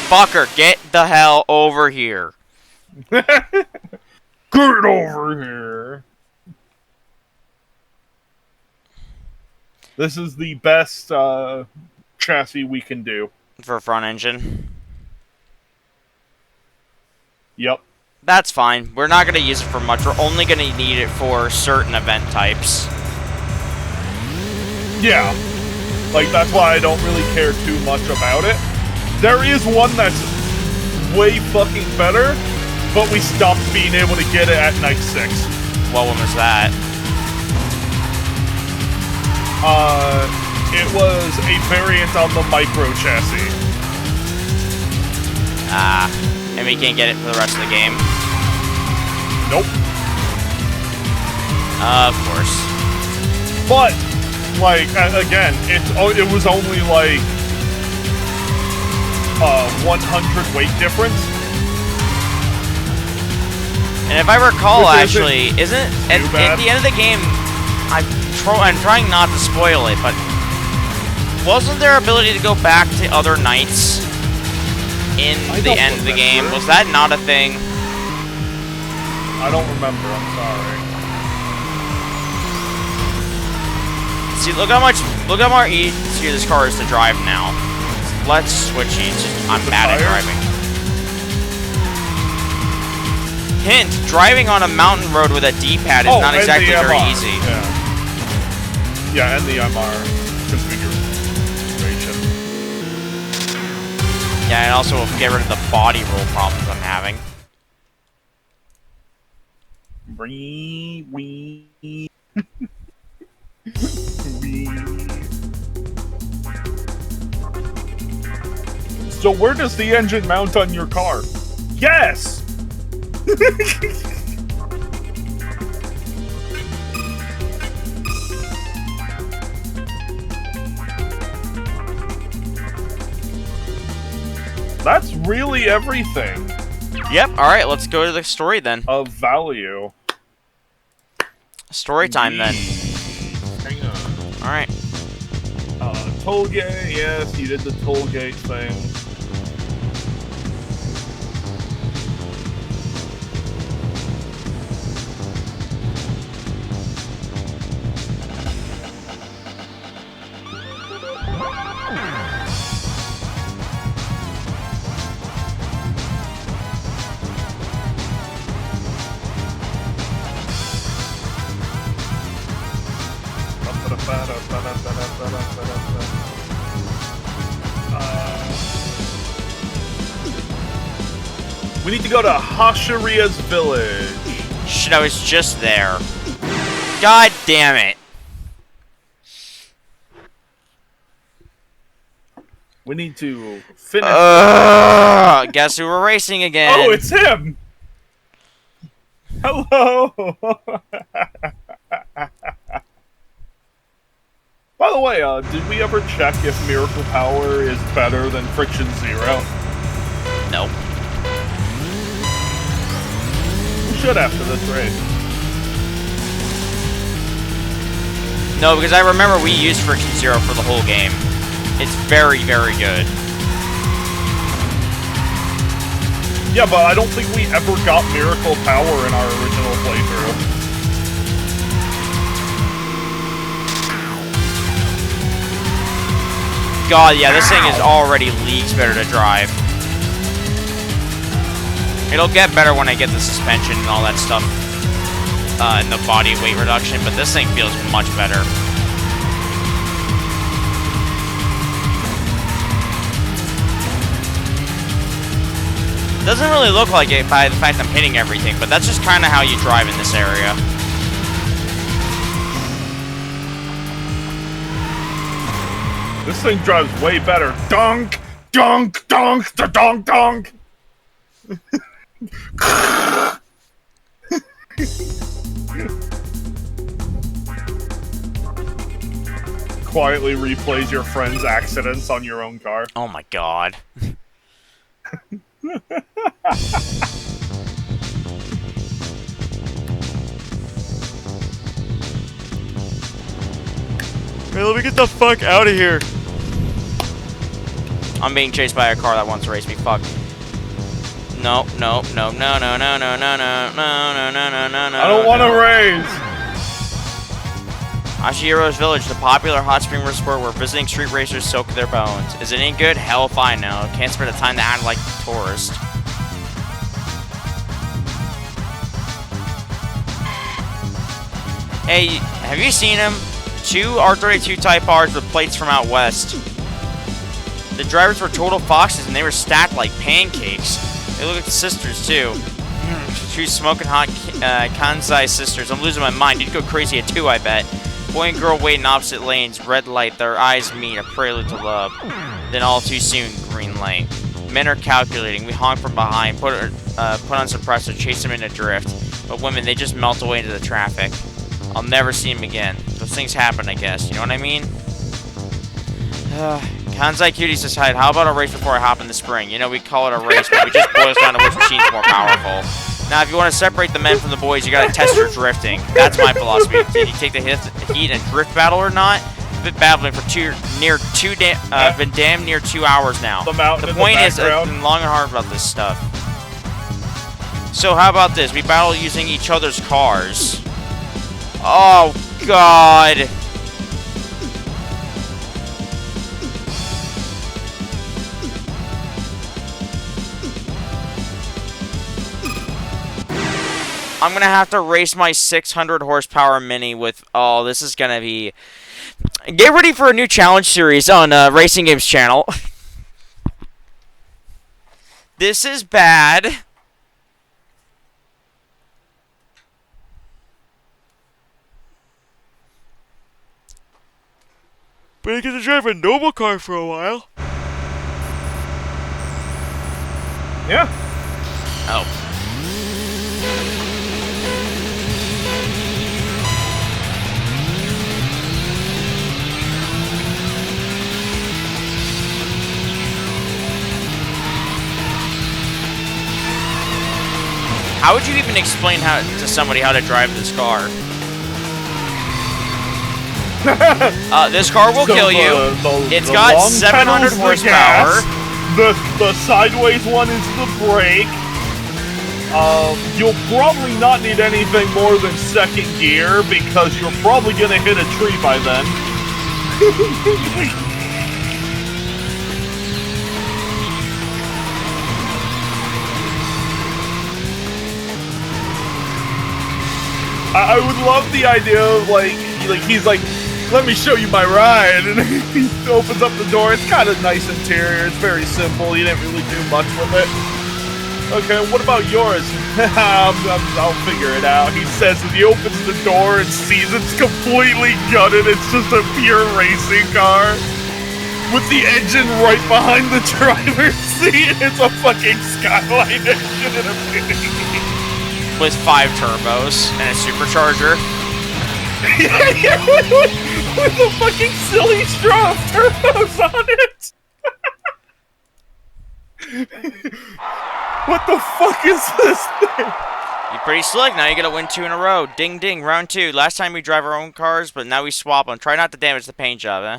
Speaker 1: Fucker, get the hell over here.
Speaker 2: Get over here. This is the best chassis we can do.
Speaker 1: For front engine.
Speaker 2: Yep.
Speaker 1: That's fine. We're not going to use it for much. We're only going to need it for certain event types.
Speaker 2: Yeah. Like, that's why I don't really care too much about it. There is one that's way fucking better, but we stopped being able to get it at Night 6.
Speaker 1: What one was that?
Speaker 2: It was a variant on the micro chassis.
Speaker 1: And we can't get it for the rest of the game.
Speaker 2: Nope.
Speaker 1: Of course.
Speaker 2: But, like, again, it was only like 100 weight difference.
Speaker 1: And if I recall, actually, isn't at the end of the game? I'm trying not to spoil it, but wasn't there ability to go back to other nights in the end of the game? Was that not a thing?
Speaker 2: I don't remember. I'm sorry.
Speaker 1: See, look how more easier this car is to drive now. Let's switch these. I'm bad at driving. Hint: driving on a mountain road with a D-pad is not exactly very easy.
Speaker 2: Yeah, and the MR configuration.
Speaker 1: Yeah, and also we'll get rid of the body roll problems I'm having.
Speaker 2: Wee. So where does the engine mount on your car? Yes! That's really everything.
Speaker 1: Yep, alright, let's go to the story then.
Speaker 2: Of value.
Speaker 1: Story time then.
Speaker 2: Hang on.
Speaker 1: Alright.
Speaker 2: Toll gate, yes, you did the toll gate thing. We need to go to Hashiria's village.
Speaker 1: Shit, I was just there. God damn it.
Speaker 2: We need to finish.
Speaker 1: Guess who we're racing again?
Speaker 2: Oh, it's him! Hello! By the way, did we ever check if Miracle Power is better than Friction Zero?
Speaker 1: Nope.
Speaker 2: We should after this race.
Speaker 1: No, because I remember we used Friction Zero for the whole game. It's very, very good.
Speaker 2: Yeah, but I don't think we ever got Miracle Power in our original playthrough.
Speaker 1: God, yeah, this thing is already leagues better to drive. It'll get better when I get the suspension and all that stuff, and the body weight reduction, but this thing feels much better. Doesn't really look like it by the fact I'm hitting everything, but that's just kind of how you drive in this area.
Speaker 2: This thing drives way better. Donk, donk, donk, da donk, donk. Quietly replays your friend's accidents on your own car.
Speaker 1: Oh my god. Hey, let me get the fuck out of here. I'm being chased by a car that wants to race me. Fuck. No, no, no, no, no, no, no, no, no, no, no, no, no, no.
Speaker 2: I don't want to race.
Speaker 1: Ashihiro's Village, the popular hot spring resort where visiting street racers soak their bones. Is it any good? Hell if I know. Can't spend the time to act like a tourist. Hey, have you seen him? 2 R32 Type R's with plates from out west. The drivers were total foxes and they were stacked like pancakes. They look like sisters too. 2 smoking hot Kansai sisters. I'm losing my mind. You'd go crazy at 2, I bet. Boy and girl wait in opposite lanes. Red light, their eyes meet, a prelude to love. Then all too soon, green light. Men are calculating. We honk from behind, put on suppressor, chase them in a drift. But women, they just melt away into the traffic. I'll never see them again. Those things happen, I guess. You know what I mean? Kansai cuties decide, how about a race before I hop in the spring? You know, we call it a race, but we just boils down to which machine's more powerful. Now, if you want to separate the men from the boys, you gotta test your drifting. That's my philosophy. Did you take the heat in a drift battle or not? I've been battling for been damn near 2 hours now. The point is, I've been long and hard about this stuff. So how about this? We battle using each other's cars. Oh, God. I'm gonna have to race my 600 horsepower Mini with... Oh, this is gonna be... Get ready for a new challenge series on Racing Games channel. This is bad. But I get to drive a noble car for a while.
Speaker 2: Yeah.
Speaker 1: Oh. How would you even explain to somebody how to drive this car? This car will kill you. It's got 700 horsepower.
Speaker 2: The sideways one is the brake. You'll probably not need anything more than second gear because you're probably gonna hit a tree by then. I would love the idea of like he's like, let me show you my ride, and he opens up the door. It's kind of nice interior. It's very simple. You didn't really do much with it. Okay, what about yours? I'll figure it out. He says as he opens the door and sees it's completely gutted. It's just a pure racing car with the engine right behind the driver's seat. It's a fucking Skyline engine in a Mini.
Speaker 1: With 5 turbos and a supercharger.
Speaker 2: Yeah, with the fucking silly straw of turbos on it. What the fuck is this thing?
Speaker 1: You're pretty slick. Now you gotta win 2 in a row. Ding ding, round 2. Last time we drive our own cars, but now we swap them. Try not to damage the paint job, eh?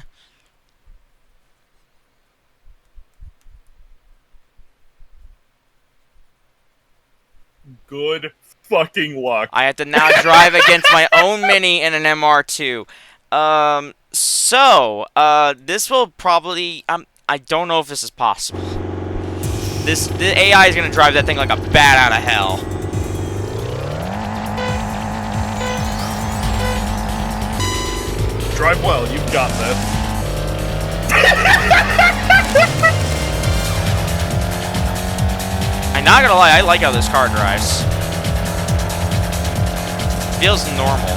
Speaker 2: Good fucking luck.
Speaker 1: I have to now drive against my own Mini in an MR2. This will probably... I don't know if this is possible. The AI is gonna drive that thing like a bat out of hell.
Speaker 2: Drive well, you've got this.
Speaker 1: I Not gonna lie, I like how this car drives. Feels normal.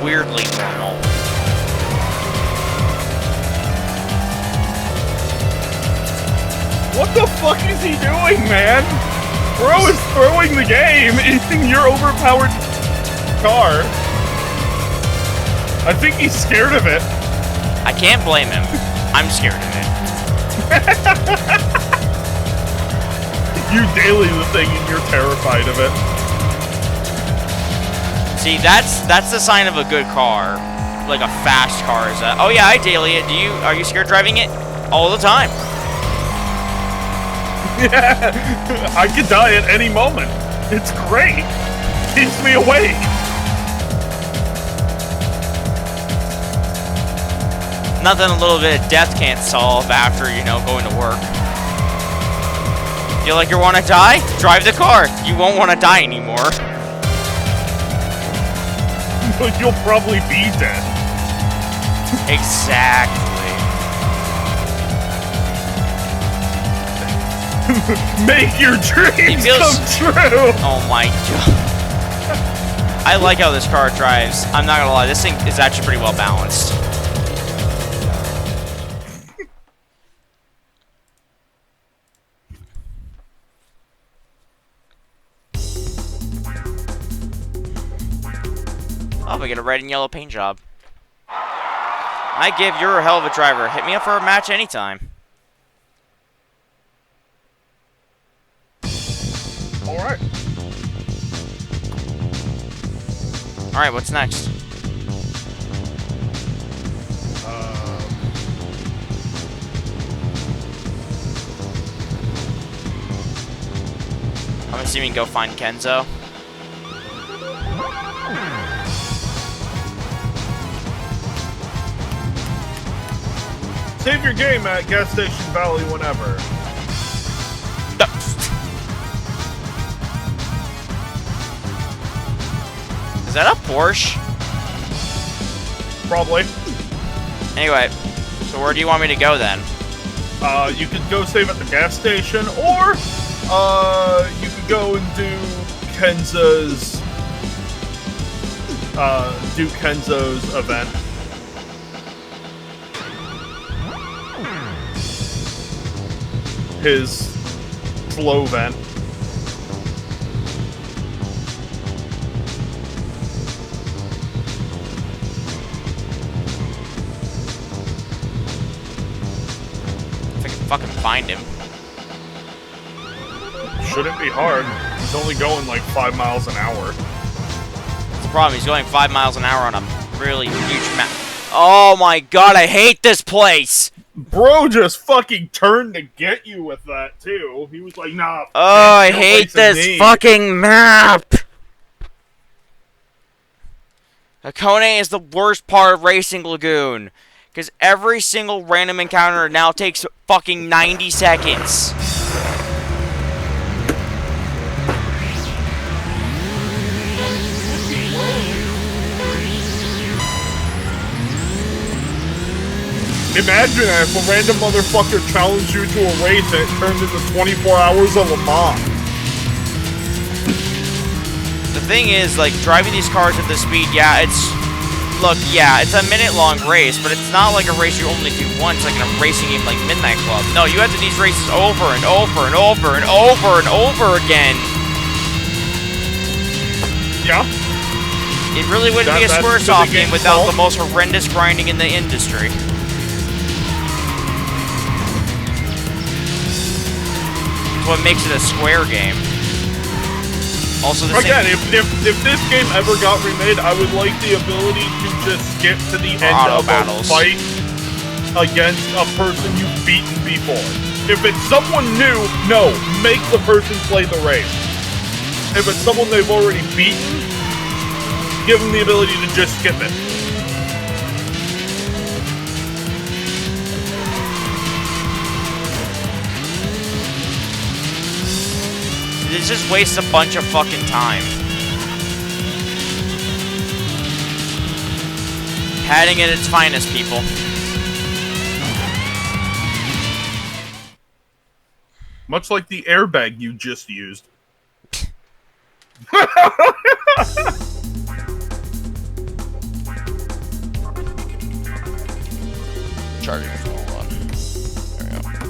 Speaker 1: Weirdly normal.
Speaker 2: What the fuck is he doing, man? Bro is throwing the game in your overpowered car. I think he's scared of it.
Speaker 1: I can't blame him. I'm scared of it.
Speaker 2: You daily the thing and you're terrified of it.
Speaker 1: See, that's the sign of a good car. Like a fast car is that. Oh yeah, I daily it. Are you scared driving it? All the time.
Speaker 2: Yeah, I could die at any moment. It's great. Keeps me awake.
Speaker 1: Nothing a little bit of death can't solve after, you know, going to work. Feel like you want to die? Drive the car. You won't want to die anymore.
Speaker 2: But you'll probably be dead.
Speaker 1: Exactly.
Speaker 2: Make your dreams come true!
Speaker 1: Oh my god. I like how this car drives. I'm not gonna lie, this thing is actually pretty well balanced. Oh, we get a red and yellow paint job. I give you're a hell of a driver. Hit me up for a match anytime.
Speaker 2: Alright.
Speaker 1: Alright, what's next? I'm assuming go find Kenzo.
Speaker 2: Save your game at Gas Station Valley whenever.
Speaker 1: Is that a Porsche?
Speaker 2: Probably.
Speaker 1: Anyway, so where do you want me to go then?
Speaker 2: You could go save at the gas station, or you could go and do Kenzo's event. His slow event.
Speaker 1: If I can fucking find him.
Speaker 2: Shouldn't be hard. He's only going like 5 miles an hour.
Speaker 1: That's the problem, he's going 5 miles an hour on a really huge map. Oh my god, I hate this place!
Speaker 2: Bro just fucking turned to get you with that, too. He was like, nah.
Speaker 1: Oh, I hate this fucking map! Hakone is the worst part of Racing Lagoon. Because every single random encounter now takes fucking 90 seconds.
Speaker 2: Imagine that if a random motherfucker challenged you to a race and it turned into 24 hours of Le Mans.
Speaker 1: The thing is, like, driving these cars at this speed, yeah, it's... Look, yeah, it's a minute-long race, but it's not like a race you only do once, like in a racing game like Midnight Club. No, you have to do these races over and over and over and over and over again.
Speaker 2: Yeah.
Speaker 1: It really wouldn't be a Squaresoft game without the most horrendous grinding in the industry. What makes it a Square game. Also, the
Speaker 2: again, if this game ever got remade, I would like the ability to just skip to the end of a fight against a person you've beaten before. If it's someone new, no, make the person play the race. If it's someone they've already beaten, give them the ability to just skip it.
Speaker 1: It just wastes a bunch of fucking time. Padding at its finest, people.
Speaker 2: Much like the airbag you just used.
Speaker 1: Charging for one. There we go.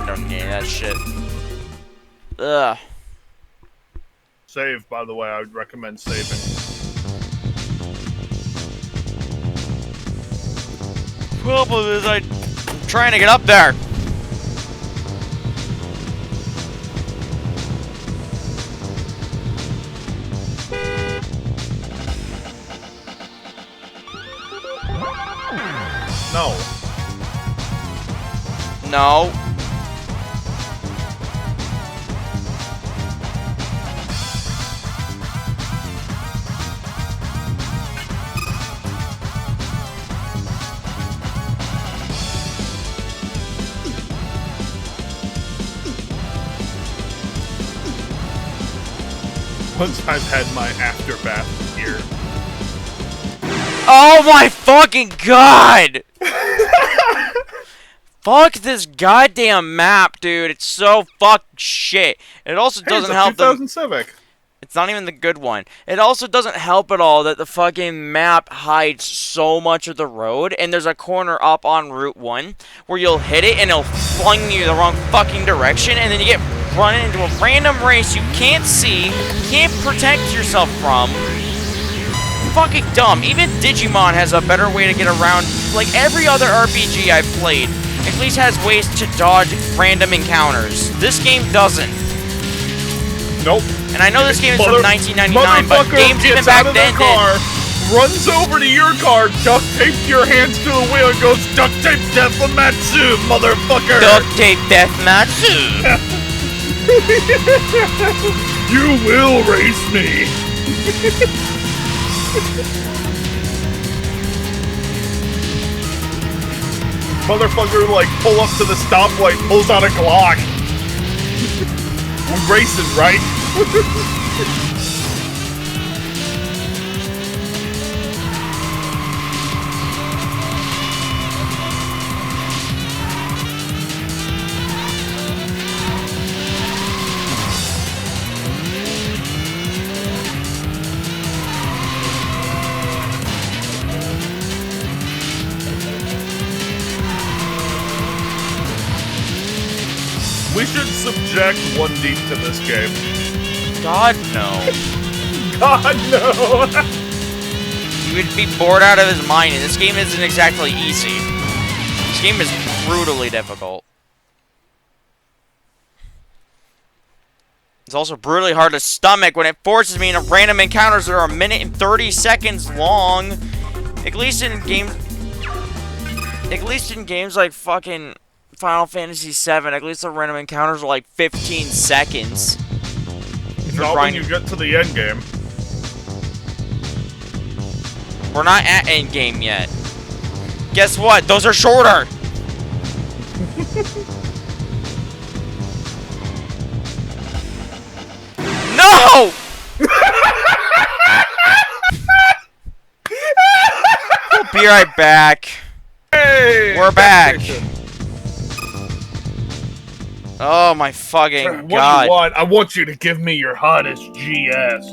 Speaker 1: Don't need that shit. Ugh.
Speaker 2: Save, by the way, I would recommend saving.
Speaker 1: Problem is, I'm trying to get up there.
Speaker 2: No.
Speaker 1: No.
Speaker 2: Once I've had my afterbath here.
Speaker 1: Oh my fucking god! Fuck this goddamn map, dude. It's so fucking shit. It also doesn't help
Speaker 2: the 2000 Civic.
Speaker 1: It's not even the good one. It also doesn't help at all that the fucking map hides so much of the road, and there's a corner up on Route 1 where you'll hit it and it'll fling you the wrong fucking direction, and then you get run into a random race you can't see, can't protect yourself from. Fucking dumb. Even Digimon has a better way to get around. Like every other RPG I've played, at least has ways to dodge random encounters. This game doesn't.
Speaker 2: Nope.
Speaker 1: And I know this game is from 1999, but games even back then
Speaker 2: did. Runs over to your car, duct tapes your hands to the wheel, and goes, duct tape deathmatsu, motherfucker!
Speaker 1: Duct tape deathmatsu!
Speaker 2: You will race me! Motherfucker, like, pull up to the stoplight, pulls out a Glock. We're racing, right? We should subject One Deep to this game.
Speaker 1: God, no.
Speaker 2: God, no!
Speaker 1: He would be bored out of his mind, and this game isn't exactly easy. This game is brutally difficult. It's also brutally hard to stomach when it forces me into random encounters that are a minute and 30 seconds long. At least in games like fucking Final Fantasy VII, at least the random encounters are like 15 seconds.
Speaker 2: Not when you get to the end game.
Speaker 1: We're not at end game yet. Guess what? Those are shorter. No! We'll be right back.
Speaker 2: Hey!
Speaker 1: We're back. Oh my fucking god.
Speaker 2: What do you want? I want you to give me your hottest GS.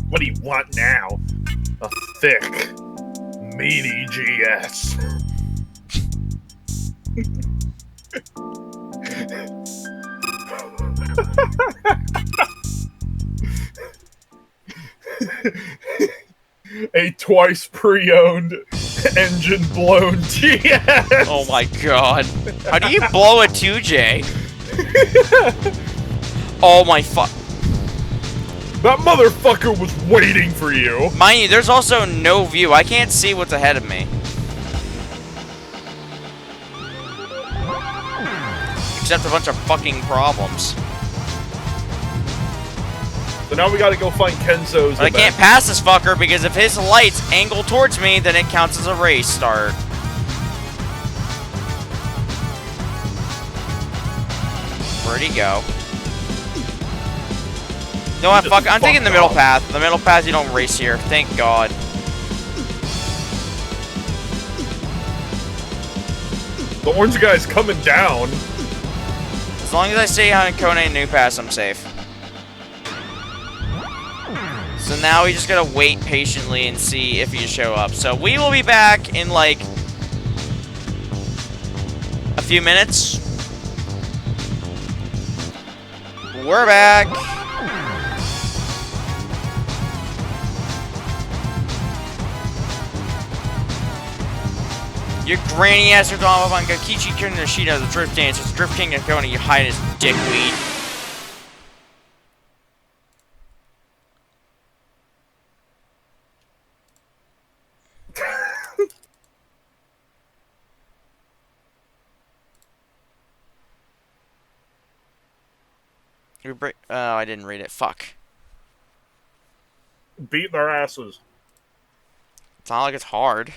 Speaker 2: What do you want now? A thick, meaty GS. A twice pre-owned, engine-blown GS!
Speaker 1: Oh my god. How do you blow a 2J? Oh my fuck.
Speaker 2: That motherfucker was waiting for you!
Speaker 1: Mind you, there's also no view. I can't see what's ahead of me. Except a bunch of fucking problems.
Speaker 2: So now we gotta go find Kenzo's
Speaker 1: But I can't pass this fucker because if his lights angle towards me, then it counts as a race start. Where'd he go? You know what? Fuck. I'm taking the middle path. The middle path, you don't race here. Thank God.
Speaker 2: The orange guy's coming down.
Speaker 1: As long as I stay on Hakone and New Pass, I'm safe. So now we just gotta wait patiently and see if you show up. So we will be back in like a few minutes. We're back. Your granny ass are on Kichi Kinoshita, the Drift Dancers, Drift King and Hakone, you hide his dickweed. Oh, I didn't read it. Fuck.
Speaker 2: Beating their asses.
Speaker 1: It's not like it's hard.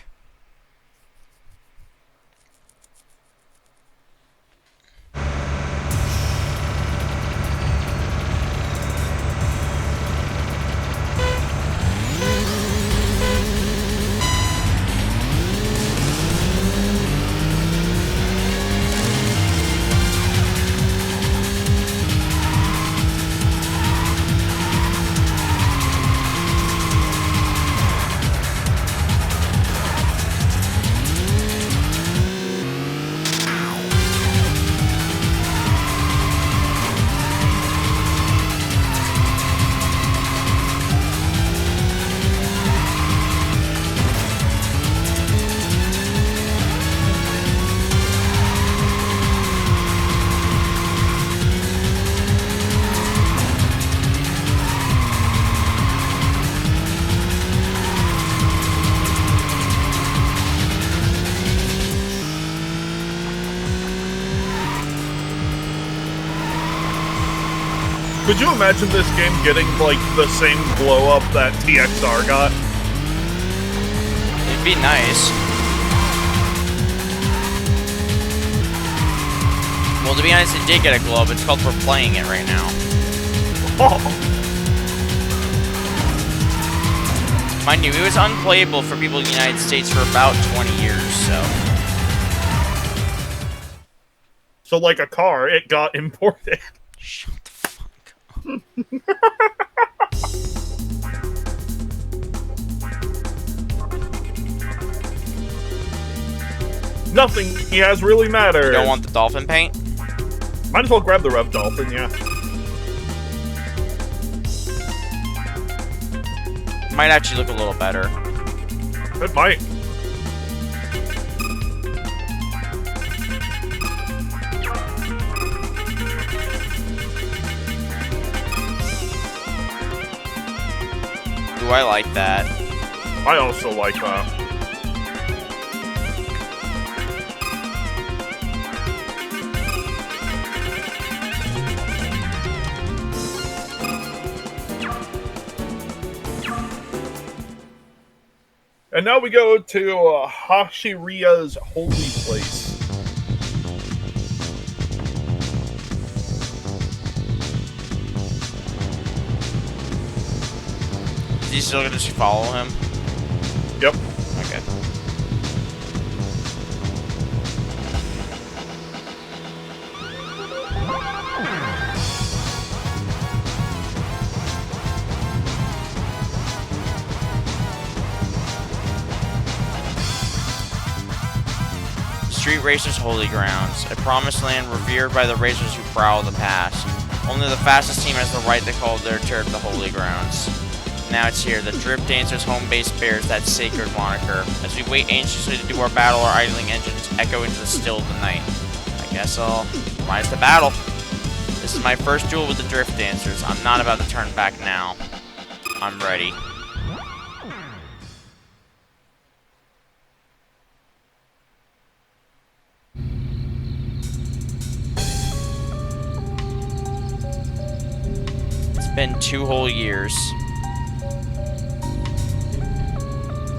Speaker 2: Could you imagine this game getting, like, the same blow-up that TXR got?
Speaker 1: It'd be nice. Well, to be honest, it did get a glow-up. It's called We're Playing It right now.
Speaker 2: Oh.
Speaker 1: Mind you, it was unplayable for people in the United States for about 20 years, so...
Speaker 2: So, like a car, it got imported.
Speaker 1: Shut the fuck up.
Speaker 2: Nothing he has really mattered.
Speaker 1: You don't want the dolphin paint?
Speaker 2: Might as well grab the Rev Dolphin, yeah.
Speaker 1: Might actually look a little better.
Speaker 2: It might.
Speaker 1: Do I like that?
Speaker 2: I also like that. And now we go to Hashiria's holy place.
Speaker 1: Is he still gonna just follow him?
Speaker 2: Yep.
Speaker 1: Okay. Street Racers' Holy Grounds, a promised land revered by the racers who prowl the past. Only the fastest team has the right to call their turf the Holy Grounds. Now it's here, the Drift Dancers' home base bears that sacred moniker. As we wait anxiously to do our battle, our idling engines echo into the still of the night. I guess I'll rise to battle. This is my first duel with the Drift Dancers. I'm not about to turn back now. I'm ready. It's been 2 whole years.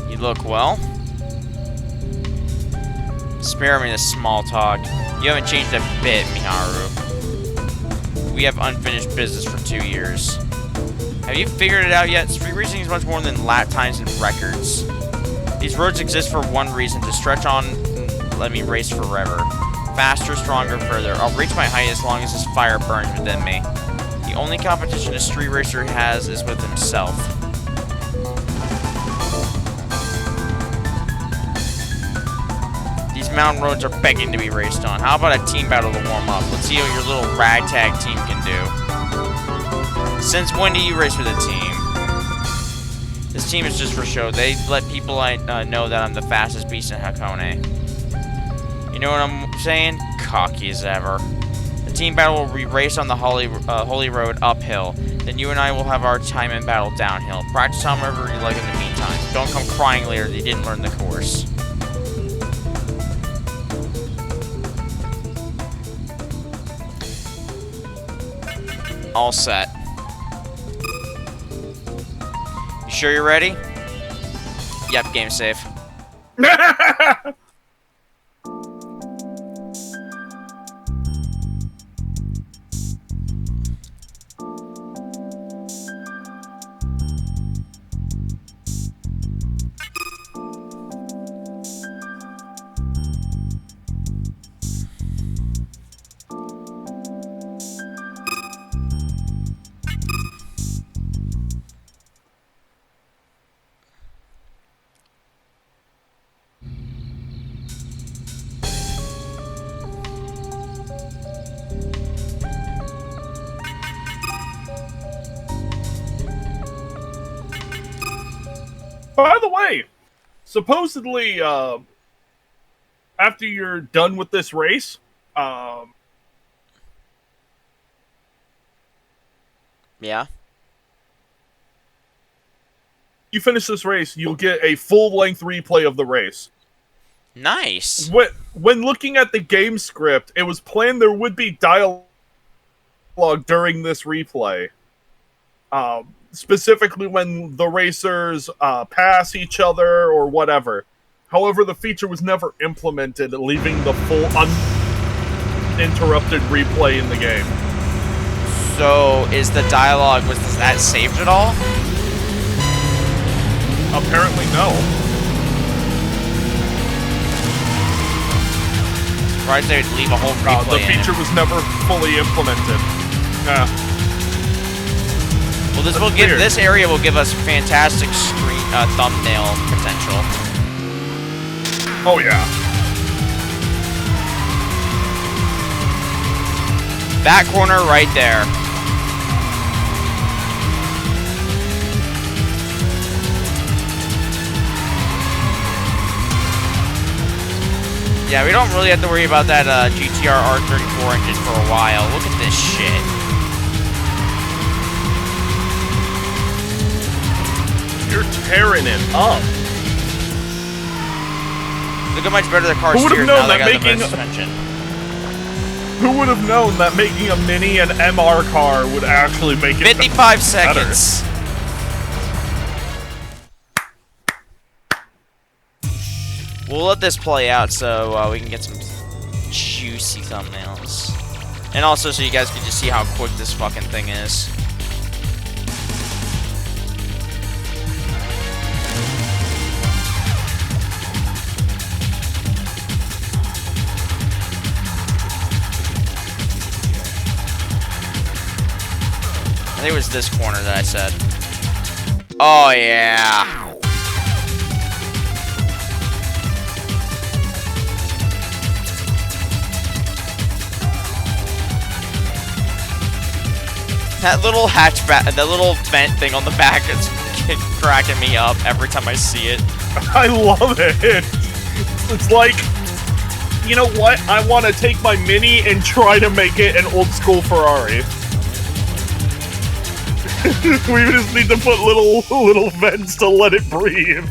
Speaker 1: You look well. Spare me this small talk. You haven't changed a bit, Miharu. we have unfinished business for 2 years. Have you figured it out yet? Street racing is much more than lap times and records. These roads exist for one reason, to stretch on and let me race forever. Faster, stronger, further. I'll reach my height as long as this fire burns within me. The only competition a street racer has is with himself. These mountain roads are begging to be raced on. How about a team battle to warm up? Let's see what your little ragtag team can do. Since when do you race with a team? This team is just for show. They let people know that I'm the fastest beast in Hakone. You know what I'm saying? Cocky as ever. The team battle will be raced on the Holy Road uphill. Then you and I will have our time in battle downhill. Practice however you like in the meantime. Don't come crying later that you didn't learn the course. All set. You sure you're ready? Yep, game safe.
Speaker 2: By the way, supposedly, after you're done with this race,
Speaker 1: Yeah.
Speaker 2: you finish this race, you'll get a full-length replay of the race.
Speaker 1: Nice.
Speaker 2: When looking at the game script, it was planned there would be dialogue during this replay. Specifically when the racers pass each other or whatever. However, the feature was never implemented, leaving the full uninterrupted replay in the game.
Speaker 1: So, is the dialogue, was that saved at all?
Speaker 2: Apparently, no.
Speaker 1: Right, they would leave a whole replay
Speaker 2: The feature was never fully implemented. Yeah.
Speaker 1: Well, this area will give us fantastic screen thumbnail potential.
Speaker 2: Oh yeah.
Speaker 1: That corner right there. Yeah, we don't really have to worry about that GTR R34 engine for a while. Look at this shit.
Speaker 2: You're tearing it up.
Speaker 1: Look how much better the car steers now they got the better suspension.
Speaker 2: Who would have known that making a Mini and MR car would actually make it
Speaker 1: 55 seconds. We'll let this play out so we can get some juicy thumbnails. And also so you guys can just see how quick this fucking thing is. I think it was this corner that I said. Oh, yeah. That little hatchback, that little vent thing on the back is cracking me up every time I see it.
Speaker 2: I love it. It's like, you know what? I want to take my Mini and try to make it an old school Ferrari. We just need to put little vents to let it breathe.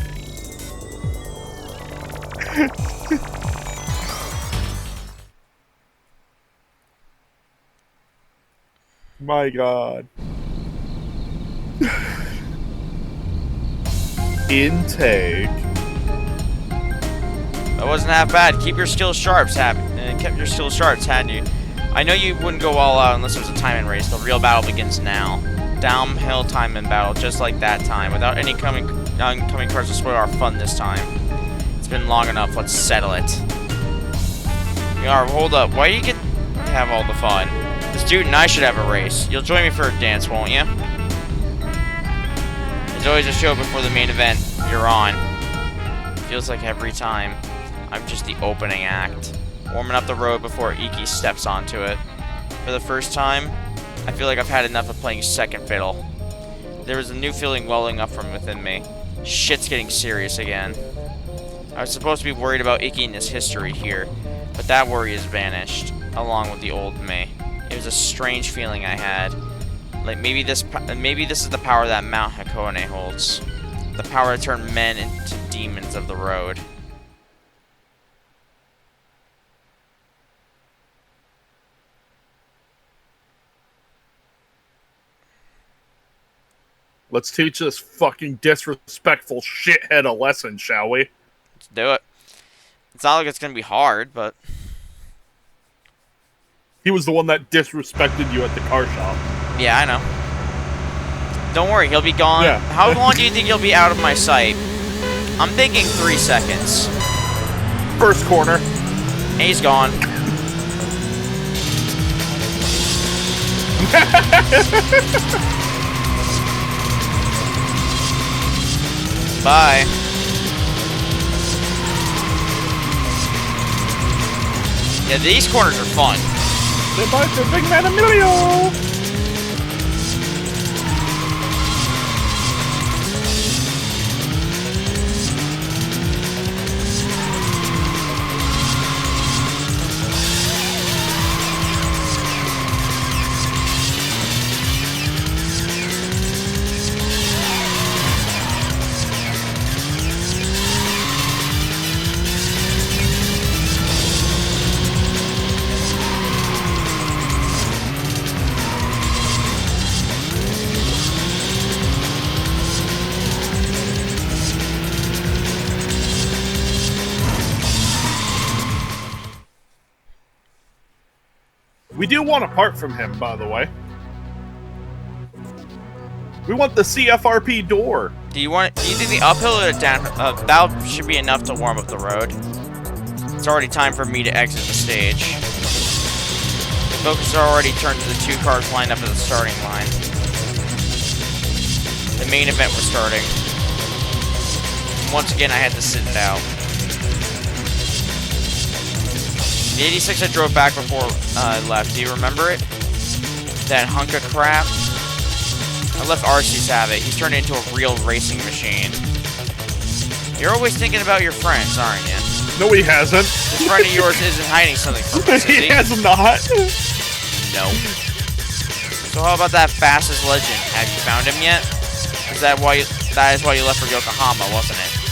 Speaker 2: My God. Intake.
Speaker 1: That wasn't half bad. Keep your skills sharp, kept your skills sharp, hadn't you? I know you wouldn't go all out unless it was a time-in race. The real battle begins now. Downhill time-in battle, just like that time, without any oncoming cars to spoil our fun this time. It's been long enough. Let's settle it. Hold up. Why do you get to have all the fun? This dude and I should have a race. You'll join me for a dance, won't you? There's always a show before the main event. You're on. Feels like every time I'm just the opening act, warming up the road before Iki steps onto it. For the first time, I feel like I've had enough of playing second fiddle. There was a new feeling welling up from within me. Shit's getting serious again. I was supposed to be worried about Iki and his history here, but that worry has vanished, along with the old me. It was a strange feeling I had. Like maybe this is the power that Mount Hakone holds. The power to turn men into demons of the road.
Speaker 2: Let's teach this fucking disrespectful shithead a lesson, shall we?
Speaker 1: Let's do it. It's not like it's gonna be hard, but...
Speaker 2: He was the one that disrespected you at the car shop.
Speaker 1: Yeah, I know. Don't worry, he'll be gone.
Speaker 2: Yeah.
Speaker 1: How long do you think he'll be out of my sight? I'm thinking 3 seconds.
Speaker 2: First corner.
Speaker 1: And he's gone. Bye. Yeah, these corners are fun.
Speaker 2: Goodbye to Big Man Emilio! We do want a part from him, by the way. We want the CFRP door.
Speaker 1: Do you think the uphill or the down? That should be enough to warm up the road. It's already time for me to exit the stage. The focus is already turned to the 2 cars lined up at the starting line. The main event was starting. Once again, I had to sit it out. The 86 I drove back before I left. Do you remember it? That hunk of crap? I let Arceus have it. He's turned into a real racing machine. You're always thinking about your friends, aren't you?
Speaker 2: No, he hasn't.
Speaker 1: This friend of yours isn't hiding something from us, is
Speaker 2: He
Speaker 1: he?
Speaker 2: has not.
Speaker 1: No. So how about that fastest legend? Have you found him yet? That is why you left for Yokohama, wasn't it?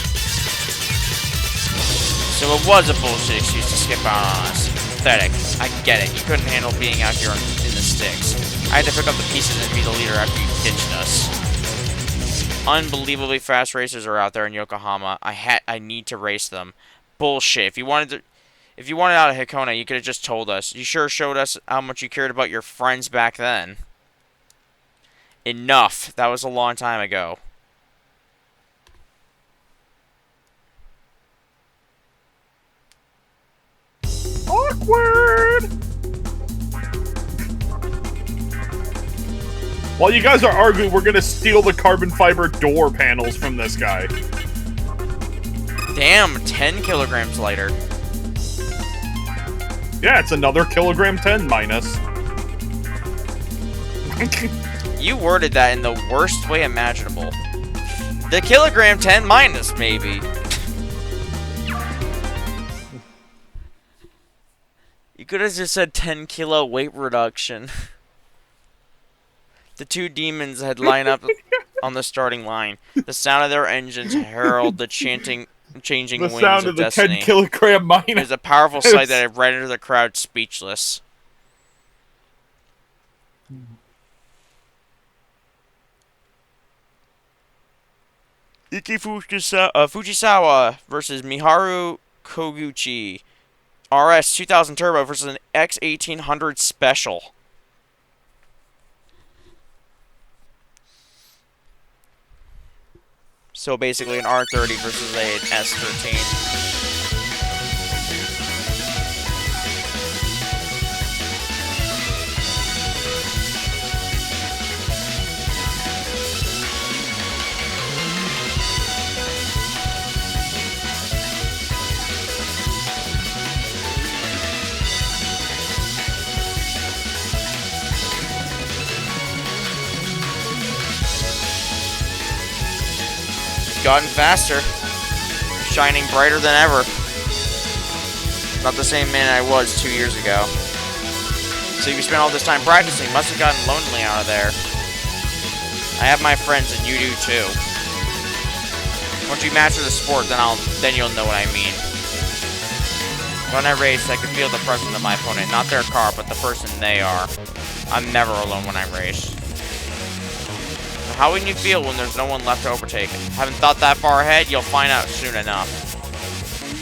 Speaker 1: So it was a bullshit excuse to skip out on us. Pathetic. I get it. You couldn't handle being out here in the sticks. I had to pick up the pieces and be the leader after you ditched us. Unbelievably fast racers are out there in Yokohama. I need to race them. Bullshit. If you wanted out of Hakone, you could have just told us. You sure showed us how much you cared about your friends back then. Enough. That was a long time ago.
Speaker 2: Awkward! While you guys are arguing, we're gonna steal the carbon fiber door panels from this guy.
Speaker 1: Damn, 10 kilograms lighter.
Speaker 2: Yeah, it's another kilogram 10 minus.
Speaker 1: You worded that in the worst way imaginable. The kilogram 10 minus, maybe. You could have just said 10 kilo weight reduction. The 2 demons had lined up on the starting line. The sound of their engines herald the changing
Speaker 2: The
Speaker 1: wings
Speaker 2: sound
Speaker 1: of
Speaker 2: of the
Speaker 1: destiny.
Speaker 2: 10 kilogram minus.
Speaker 1: It was a powerful sight that had rendered the crowd speechless. Fujisawa versus Miharu Koguchi. RS 2000 Turbo versus an X1800 Special. So basically an R30 versus an S13. Gotten faster, shining brighter than ever. Not the same man I was 2 years ago. So you spent all this time practicing, must have gotten lonely out of there. I have my friends and you do too. Once you master the sport, then you'll know what I mean. When I race, I can feel the presence of my opponent, not their car, but the person they are. I'm never alone when I race. How would you feel when there's no one left to overtake? Haven't thought that far ahead? You'll find out soon enough.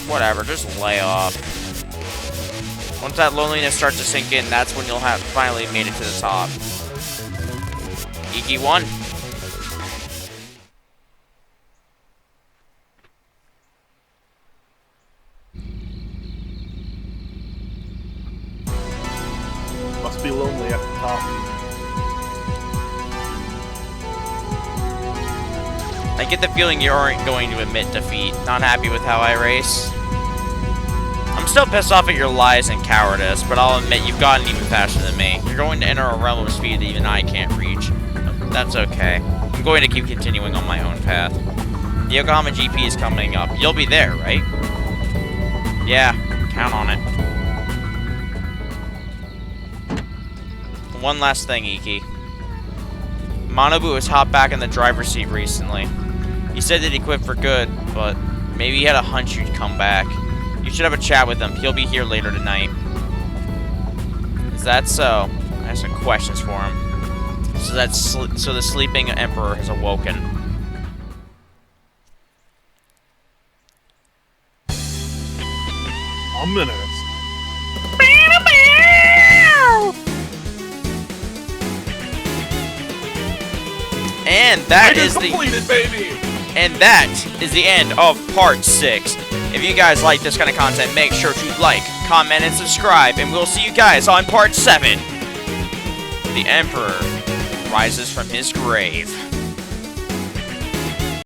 Speaker 1: Whatever, just lay off. Once that loneliness starts to sink in, that's when you'll have finally made it to the top. Iki won.
Speaker 2: Must be lonely at the top.
Speaker 1: I get the feeling you aren't going to admit defeat. Not happy with how I race. I'm still pissed off at your lies and cowardice, but I'll admit you've gotten even faster than me. You're going to enter a realm of speed that even I can't reach. That's okay. I'm going to keep continuing on my own path. The Yokohama GP is coming up. You'll be there, right? Yeah, count on it. One last thing, Iki. Manabu has hopped back in the driver's seat recently. He said that he quit for good, but maybe he had a hunch you'd come back. You should have a chat with him. He'll be here later tonight. Is that so? I have some questions for him. So the sleeping emperor has awoken.
Speaker 2: Ominous.
Speaker 1: And that is
Speaker 2: completed, baby.
Speaker 1: And that is the end of part 6. If you guys like this kind of content, make sure to like, comment, and subscribe, and we'll see you guys on part 7. The Emperor rises from his grave.